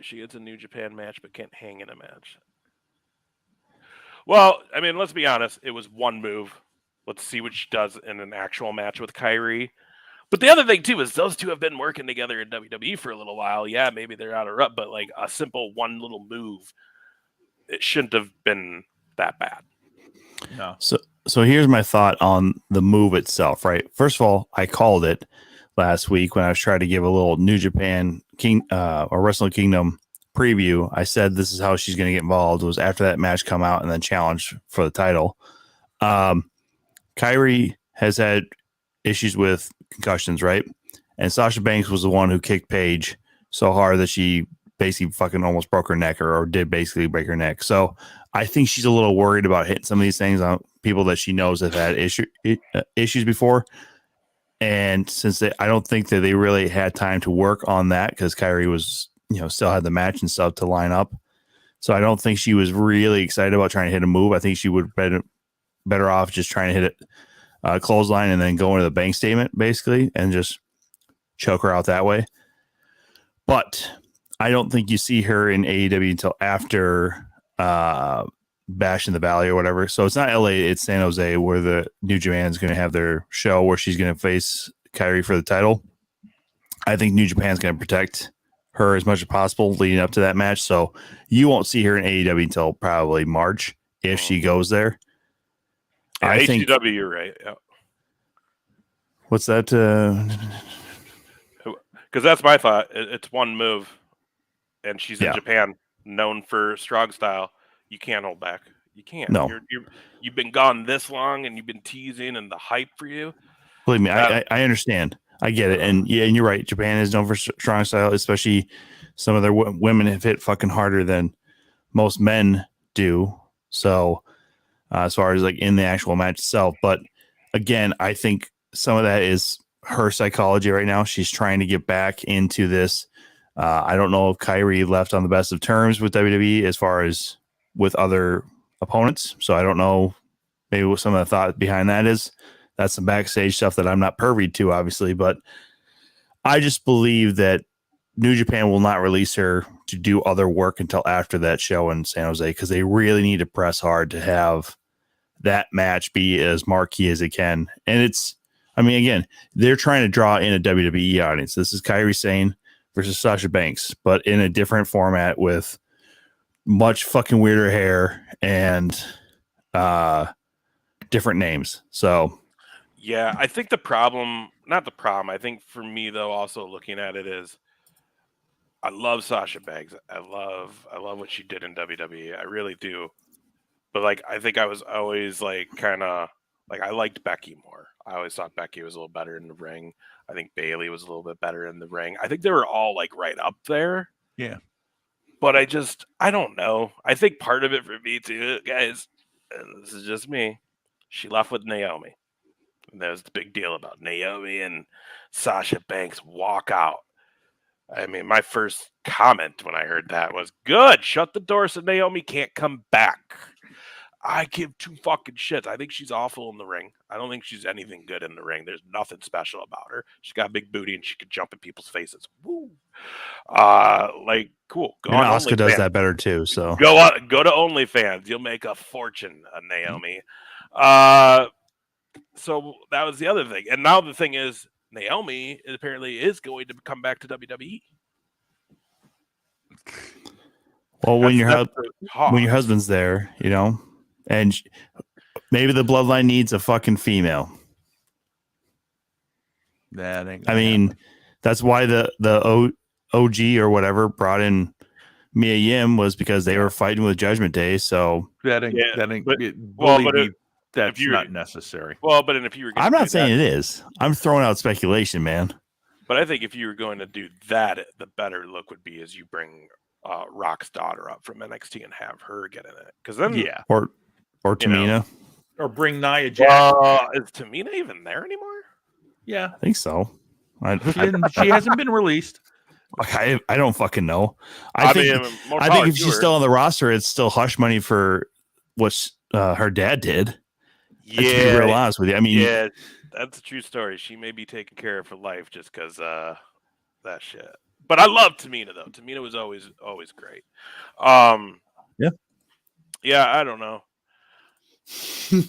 She gets a New Japan match but can't hang in a match. Well, I mean, let's be honest. It was one move. Let's see what she does in an actual match with Kyrie. But the other thing, too, is those two have been working together in WWE for a little while. Yeah, maybe they're out of rut, but like a simple one little move, it shouldn't have been that bad. No. So here's my thought on the move itself, right? First of all, I called it last week when I was trying to give a little New Japan or Wrestle Kingdom preview. I said this is how she's going to get involved. It was after that match come out and then challenge for the title. Kyrie has had issues with concussions, right? And Sasha Banks was the one who kicked Paige so hard that she basically fucking almost broke her neck or did basically break her neck. So I think she's a little worried about hitting some of these things on people that she knows have had issues before. And since I don't think that they really had time to work on that because Kyrie was, still had the match and stuff to line up. So I don't think she was really excited about trying to hit a move. I think she would better off just trying to hit it clothesline and then go into the bank statement basically and just choke her out that way. But I don't think you see her in AEW until after Bash in the Valley or whatever. So it's not LA, it's San Jose where the New Japan is going to have their show where she's going to face Kyrie for the title. I think New Japan's going to protect her as much as possible leading up to that match. So you won't see her in AEW until probably March if she goes there. Yeah, I think you're right. Yeah. What's that? Because that's my thought. It's one move, and she's in Yeah. Japan, known for strong style. You can't hold back. You can't. No. You've been gone this long, and you've been teasing, and the hype for you. Believe me, I understand. I get it. And yeah, and you're right. Japan is known for strong style, especially some of their women have hit fucking harder than most men do. So as far as like in the actual match itself, but again, I think some of that is her psychology right now. She's trying to get back into this. I don't know if Kyrie left on the best of terms with WWE as far as with other opponents. So I don't know maybe what some of the thought behind that is. That's some backstage stuff that I'm not privy to, obviously, but I just believe that New Japan will not release her to do other work until after that show in San Jose, because they really need to press hard to have that match be as marquee as it can. And it's, I mean, again, they're trying to draw in a WWE audience. This is Kairi Sane versus Sasha Banks, but in a different format with much fucking weirder hair and different names. So yeah, I think not the problem. I think for me though, also looking at it is, I love Sasha Banks. I love what she did in WWE. I really do. But like, I think I was always like kind of like, I liked Becky more. I always thought Becky was a little better in the ring. I think Bayley was a little bit better in the ring. I think they were all like right up there. Yeah. But I don't know. I think part of it for me too, guys, and this is just me, she left with Naomi. And that was the big deal about Naomi and Sasha Banks walk out. I mean, my first comment when I heard that was, good, shut the door so Naomi can't come back. I give two fucking shits. I think she's awful in the ring. I don't think she's anything good in the ring. There's nothing special about her. She's got a big booty and she can jump in people's faces. Woo. Like, cool. Go on Asuka does OnlyFans. that better too. So Go to OnlyFans. You'll make a fortune, Naomi. So that was the other thing. And now the thing is, Naomi apparently is going to come back to WWE. well, when your husband's there, you know, and maybe the bloodline needs a fucking female. That ain't I mean, happen. that's why the OG or whatever brought in Mia Yim, was because they were fighting with Judgment Day. So that ain't. but Believe me, that's you- not necessary. Well, but if you were, I'm not saying it is. I'm throwing out speculation, man. But I think if you were going to do that, the better look would be is you bring Rock's daughter up from NXT and have her get in it. Because then, Yeah. Or Tamina. Or bring Nia Jax. Is Tamina even there anymore? Yeah. I think so. She hasn't been released. I don't fucking know. I think if she's still on the roster, it's still hush money for what her dad did. To be real honest with you. I mean, yeah, that's a true story. She may be taken care of for life just because that shit. But I love Tamina though. Tamina was always great. Yeah, I don't know.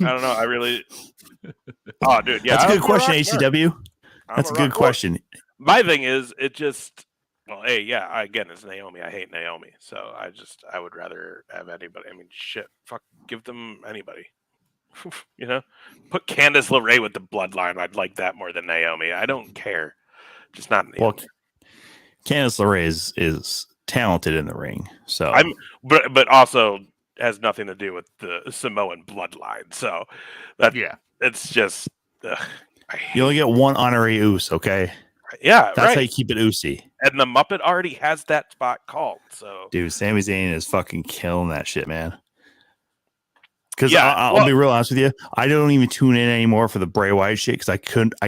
I really. Oh, dude, yeah, that's a good question, ACW. That's a good question. My thing is, it just. Well, hey, yeah, again, it's Naomi. I hate Naomi, so I would rather have anybody. I mean, shit, fuck, give them anybody. You know, put Candice LeRae with the bloodline. I'd like that more than Naomi. I don't care, just not Naomi. Well, Candice LeRae is talented in the ring, so but also has nothing to do with the Samoan bloodline. So it's just you only get one honorary Oos, okay? Yeah, that's how you keep it Oosy. And the Muppet already has that spot called. So, dude, Sami Zayn is fucking killing that shit, man. Because I'll be real honest with you, I don't even tune in anymore for the Bray Wyatt shit because I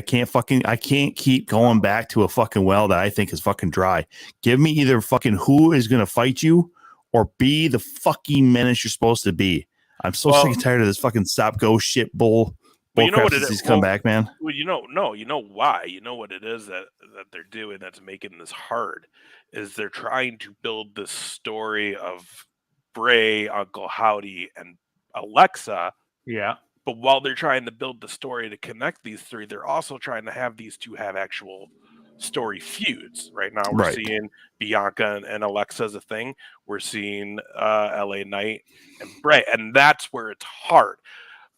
can't keep going back to a fucking well that I think is fucking dry. Give me either fucking who is gonna fight you or be the fucking menace you're supposed to be. I'm so sick and tired of this fucking stop go shit bull. But you know what it is? He's come back, man. Well, you know why? You know what it is that they're doing that's making this hard is they're trying to build this story of Bray, Uncle Howdy, and Alexa. Yeah. But while they're trying to build the story to connect these three, they're also trying to have these two have actual story feuds. Right now, we're seeing Bianca and Alexa as a thing. We're seeing LA Knight and Bray, and that's where it's hard.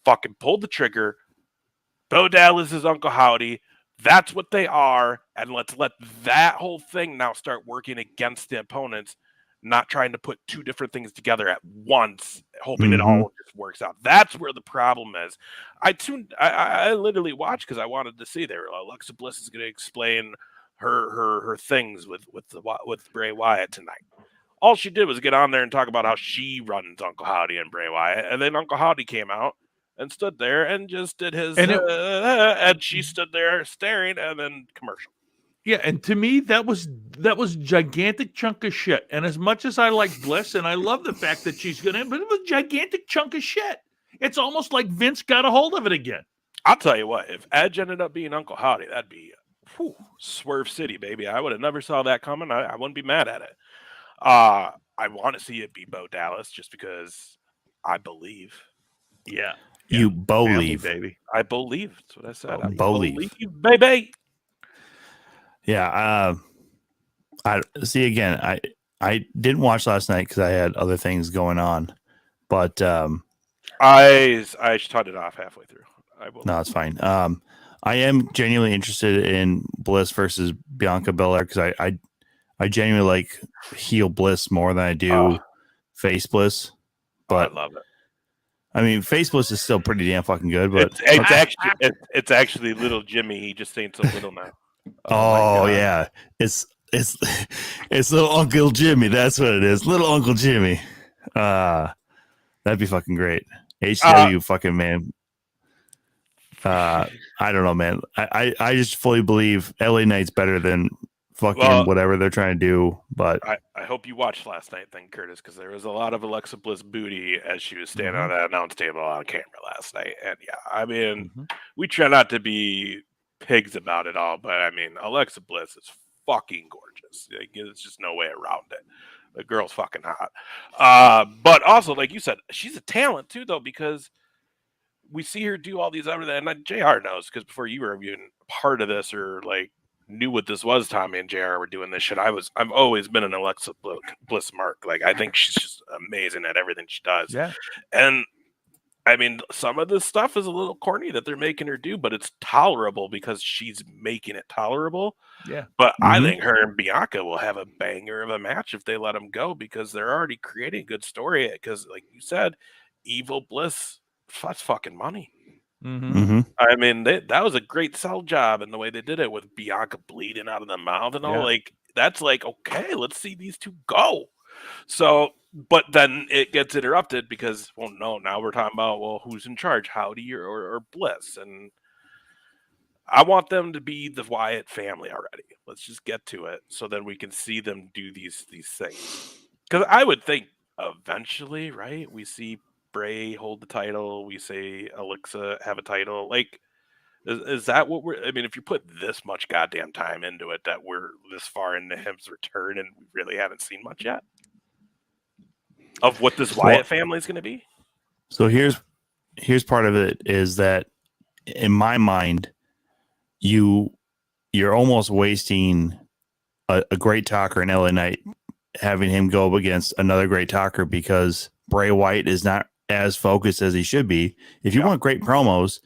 Fucking pull the trigger. Bo Dallas is Uncle Howdy. That's what they are, and let's let that whole thing now start working against the opponents, not trying to put two different things together at once, hoping it all just works out. That's where the problem is. I literally watched because I wanted to see there. Alexa Bliss is going to explain her things with Bray Wyatt tonight. All she did was get on there and talk about how she runs Uncle Howdy and Bray Wyatt, and then Uncle Howdy came out and stood there and just did his, and she stood there staring, and then commercial. Yeah, and to me, that was gigantic chunk of shit. And as much as I like Bliss, and I love the fact that she's gonna, but it was a gigantic chunk of shit. It's almost like Vince got a hold of it again. I'll tell you what, if Edge ended up being Uncle Howdy, that'd be Swerve City, baby. I would have never saw that coming. I wouldn't be mad at it. I want to see it be Bo Dallas just because I believe. Yeah. You believe, baby. I believe. That's what I said. I believe, baby. Yeah. I see. Again, I didn't watch last night because I had other things going on, but I shut it off halfway through. No, it's fine. I am genuinely interested in Bliss versus Bianca Belair because I genuinely like heel Bliss more than I do face Bliss. But I love it. I mean, face Bliss is still pretty damn fucking good. But it's actually little Jimmy. He just ain't so little now. Oh yeah, it's little Uncle Jimmy. That's what it is, little Uncle Jimmy. That'd be fucking great. HW fucking man. I don't know, man. I just fully believe LA Knight's better than fucking whatever they're trying to do. But I hope you watched last night, then, Curtis, because there was a lot of Alexa Bliss booty as she was standing on that announce table on camera last night. And yeah, I mean, we try not to be pigs about it all, but I mean, Alexa Bliss is fucking gorgeous. Like, there's just no way around it. The girl's fucking hot. But also, like you said, she's a talent too, though, because we see her do all these other than JR knows, because before you were even part of this or like knew what this was, Tommy and JR were doing this shit. I've always been an Alexa Bliss mark. Like, I think she's just amazing at everything she does. Yeah. And I mean, some of this stuff is a little corny that they're making her do, but it's tolerable because she's making it tolerable. Yeah. But I think her and Bianca will have a banger of a match if they let them go, because they're already creating a good story. Because, like you said, Evil Bliss, that's fucking money. I mean, that was a great sell job, and the way they did it with Bianca bleeding out of the mouth and all, like, that's like, okay, let's see these two go. So, but then it gets interrupted because, well, no, now we're talking about, well, who's in charge, Howdy or Bliss? And I want them to be the Wyatt family already. Let's just get to it so then we can see them do these things. Because I would think eventually, right, we see Bray hold the title, we say Alexa have a title. Like, is that what we're? I mean, if you put this much goddamn time into it, that we're this far into him's return and we really haven't seen much yet of what this Wyatt family is going to be. So here's part of it is that in my mind, you're almost wasting a great talker in LA Knight, having him go up against another great talker, because Bray Wyatt is not as focused as he should be. If you want great promos,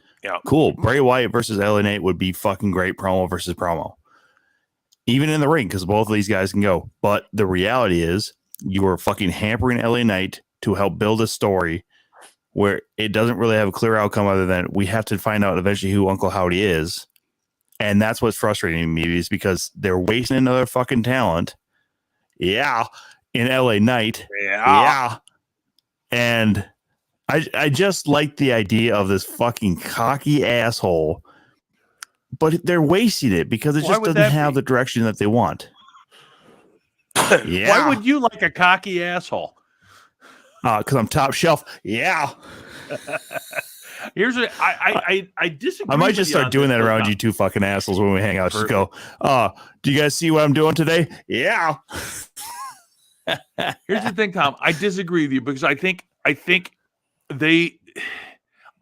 cool. Bray Wyatt versus LA Knight would be fucking great promo versus promo, even in the ring, because both of these guys can go. But the reality is, you are fucking hampering LA Knight to help build a story where it doesn't really have a clear outcome other than we have to find out eventually who Uncle Howdy is. And that's what's frustrating me, is because they're wasting another fucking talent. Yeah. In LA Knight. Yeah. And I just like the idea of this fucking cocky asshole, but they're wasting it because it just doesn't have the direction that they want. Yeah. Why would you like a cocky asshole? Because I'm top shelf. Yeah. Here's what I disagree. I might just start doing that around you two fucking assholes when we hang out. Just go, do you guys see what I'm doing today? Yeah. Here's the thing, Tom. I disagree with you because I think they,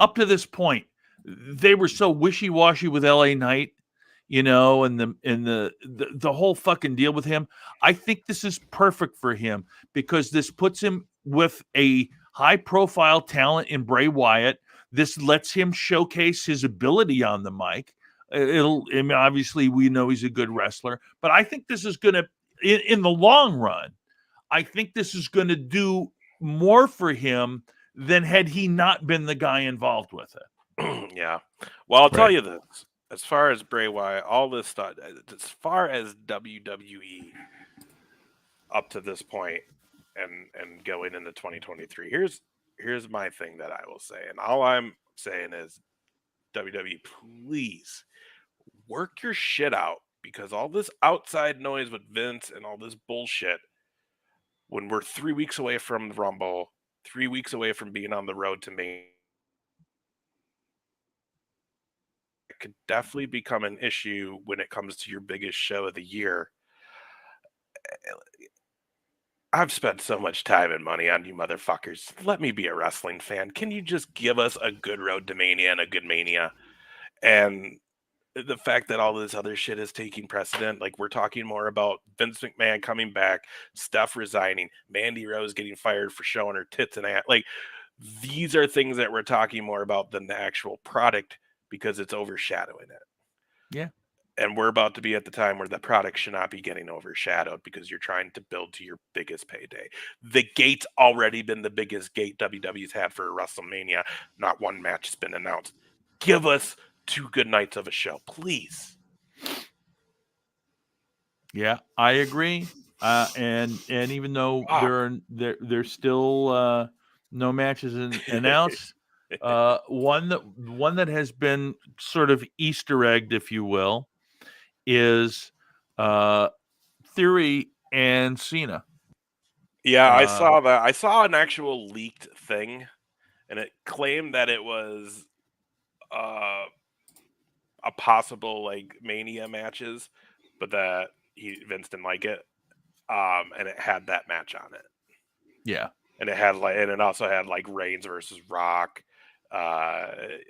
up to this point, they were so wishy-washy with LA Knight, you know, and the whole fucking deal with him. I think this is perfect for him because this puts him with a high-profile talent in Bray Wyatt. This lets him showcase his ability on the mic. I mean, obviously, we know he's a good wrestler, but I think this is going to, in the long run, I think this is going to do more for him than had he not been the guy involved with it. Yeah. Well, I'll tell Right. you this. As far as Bray Wyatt, all this stuff, as far as WWE up to this point and going into 2023, here's my thing that I will say. And all I'm saying is, WWE, please work your shit out, because all this outside noise with Vince and all this bullshit, when we're 3 weeks away from the Rumble, 3 weeks away from being on the road to Maine, it could definitely become an issue when it comes to your biggest show of the year. I've spent so much time and money on you motherfuckers. Let me be a wrestling fan. Can you just give us a good Road to Mania and a good Mania? And the fact that all this other shit is taking precedent, like we're talking more about Vince McMahon coming back, Steph resigning, Mandy Rose getting fired for showing her tits and ass. Like, these are things that we're talking more about than the actual product, because it's overshadowing it. Yeah. And we're about to be at the time where the product should not be getting overshadowed, because you're trying to build to your biggest payday. The gate's already been the biggest gate WWE's had for WrestleMania. Not one match has been announced. Give us 2 good nights of a show, please. Yeah, I agree. And even though there's still no matches announced, one that has been sort of Easter egged, if you will, is Theory and Cena. Yeah, I saw that. I saw an actual leaked thing, and it claimed that it was a possible like Mania matches, but that Vince didn't like it, and it had that match on it. Yeah, and it also had like Reigns versus Rock. It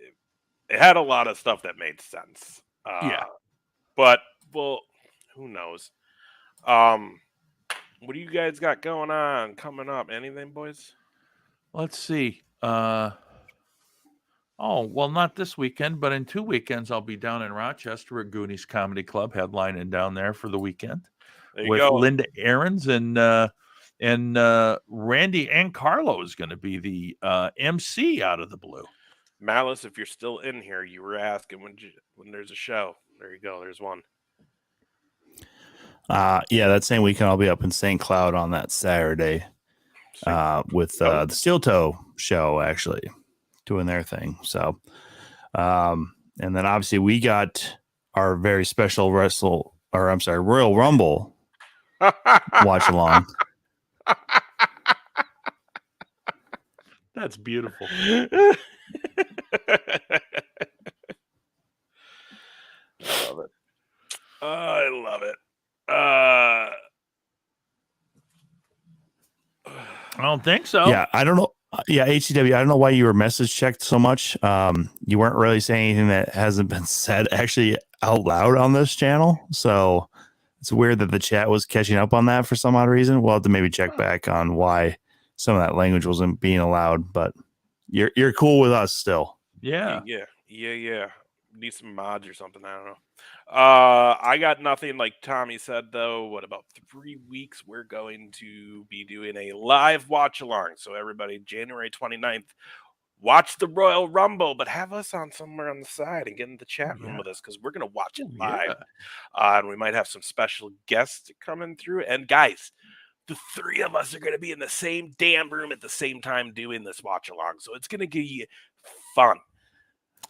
had a lot of stuff that made sense. Yeah. But well, who knows? What do you guys got going on coming up? Anything, boys? Let's see. Oh, well, not this weekend, but in 2 weekends, I'll be down in Rochester at Goonies Comedy Club, headlining down there for the weekend with Linda Ahrens, and Randy and Carlo is going to be the MC out of the blue. Malice, if you're still in here, you were asking when there's a show. There you go. There's one. Yeah, that same weekend I'll be up in St. Cloud on that Saturday with the Steel Toe show, actually doing their thing. So, and then obviously we got our very special Royal Rumble watch along. That's beautiful. I love it. I love it. I don't think so. Yeah, I don't know. Yeah, HCW, I don't know why you were message checked so much. You weren't really saying anything that hasn't been said actually out loud on this channel. So it's weird that the chat was catching up on that for some odd reason. We'll have to maybe check back on why some of that language wasn't being allowed, but you're cool with us still. Yeah. Need some mods or something. I don't know. I got nothing. Like Tommy said, though, what about 3 weeks? We're going to be doing a live watch along. So everybody, January 29th, watch the Royal Rumble, but have us on somewhere on the side and get in the chat room with us, because we're going to watch it live. And we might have some special guests coming through. And guys, the 3 of us are going to be in the same damn room at the same time doing this watch along. So it's going to be fun.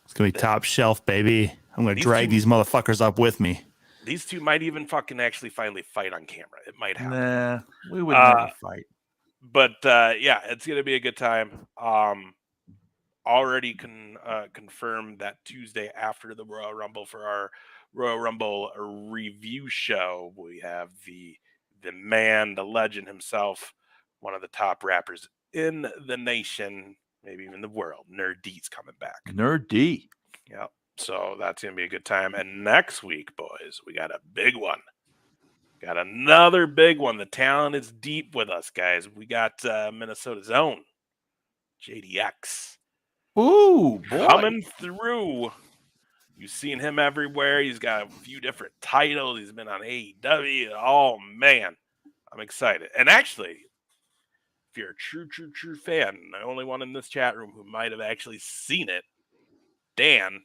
It's going to be top shelf, baby. I'm going to drag these motherfuckers up with me. These 2 might even fucking actually finally fight on camera. It might happen. Nah, we would never fight. But yeah, it's going to be a good time. Already confirmed that Tuesday after the Royal Rumble for our Royal Rumble review show, we have the man, the legend himself, one of the top rappers in the nation, maybe even the world, Nerd D's coming back. Nerd D. Yep. So that's going to be a good time. And next week, boys, we got a big one. Got another big one. The talent is deep with us, guys. We got Minnesota's own JDX. Ooh, boy. Coming through You've seen him everywhere. He's got a few different titles. He's been on AEW. Oh, man. I'm excited. And actually, if you're a true fan, the only one in this chat room who might have actually seen it, Dan,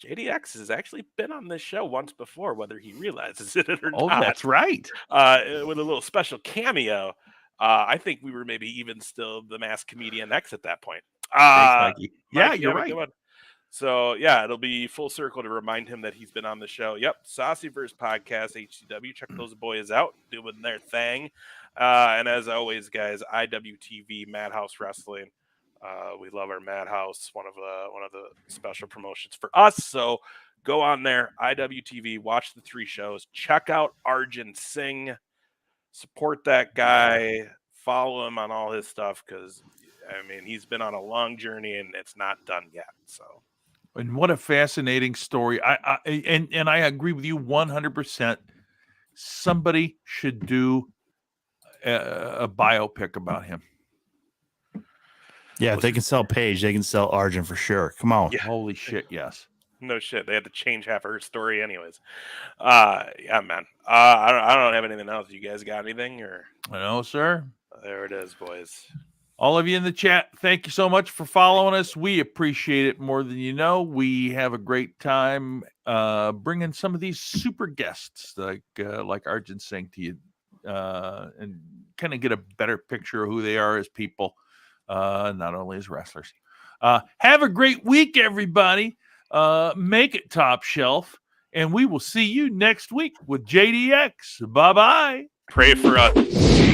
JDX has actually been on this show once before, whether he realizes it or not. Oh, that's right. With a little special cameo. I think we were maybe even still the Masked Comedian X at that point. Thanks, Mikey. Yeah, Mikey, you're have a right. good one. So, yeah, it'll be full circle to remind him that he's been on the show. Yep, Saucyverse Podcast, HCW. Check those boys out, doing their thing. And as always, guys, IWTV, Madhouse Wrestling. We love our Madhouse, one of the special promotions for us. So go on there, IWTV, watch the 3 shows. Check out Arjun Singh. Support that guy. Follow him on all his stuff because, I mean, he's been on a long journey and it's not done yet. So. And what a fascinating story. I agree with you 100%. Somebody should do a biopic about him. Yeah, if they can sell Paige, they can sell Arjun for sure. Come on. Yeah. Holy shit, yes. No shit. They had to change half of her story anyways. Yeah, man. I don't have anything else. You guys got anything? Or No, sir. There it is, boys. All of you in the chat, thank you so much for following us. We appreciate it more than you know. We have a great time bringing some of these super guests like Arjun Singh to you and kind of get a better picture of who they are as people, not only as wrestlers. Have a great week, everybody. Make it top shelf, and we will see you next week with JDX. Bye-bye. Pray for us.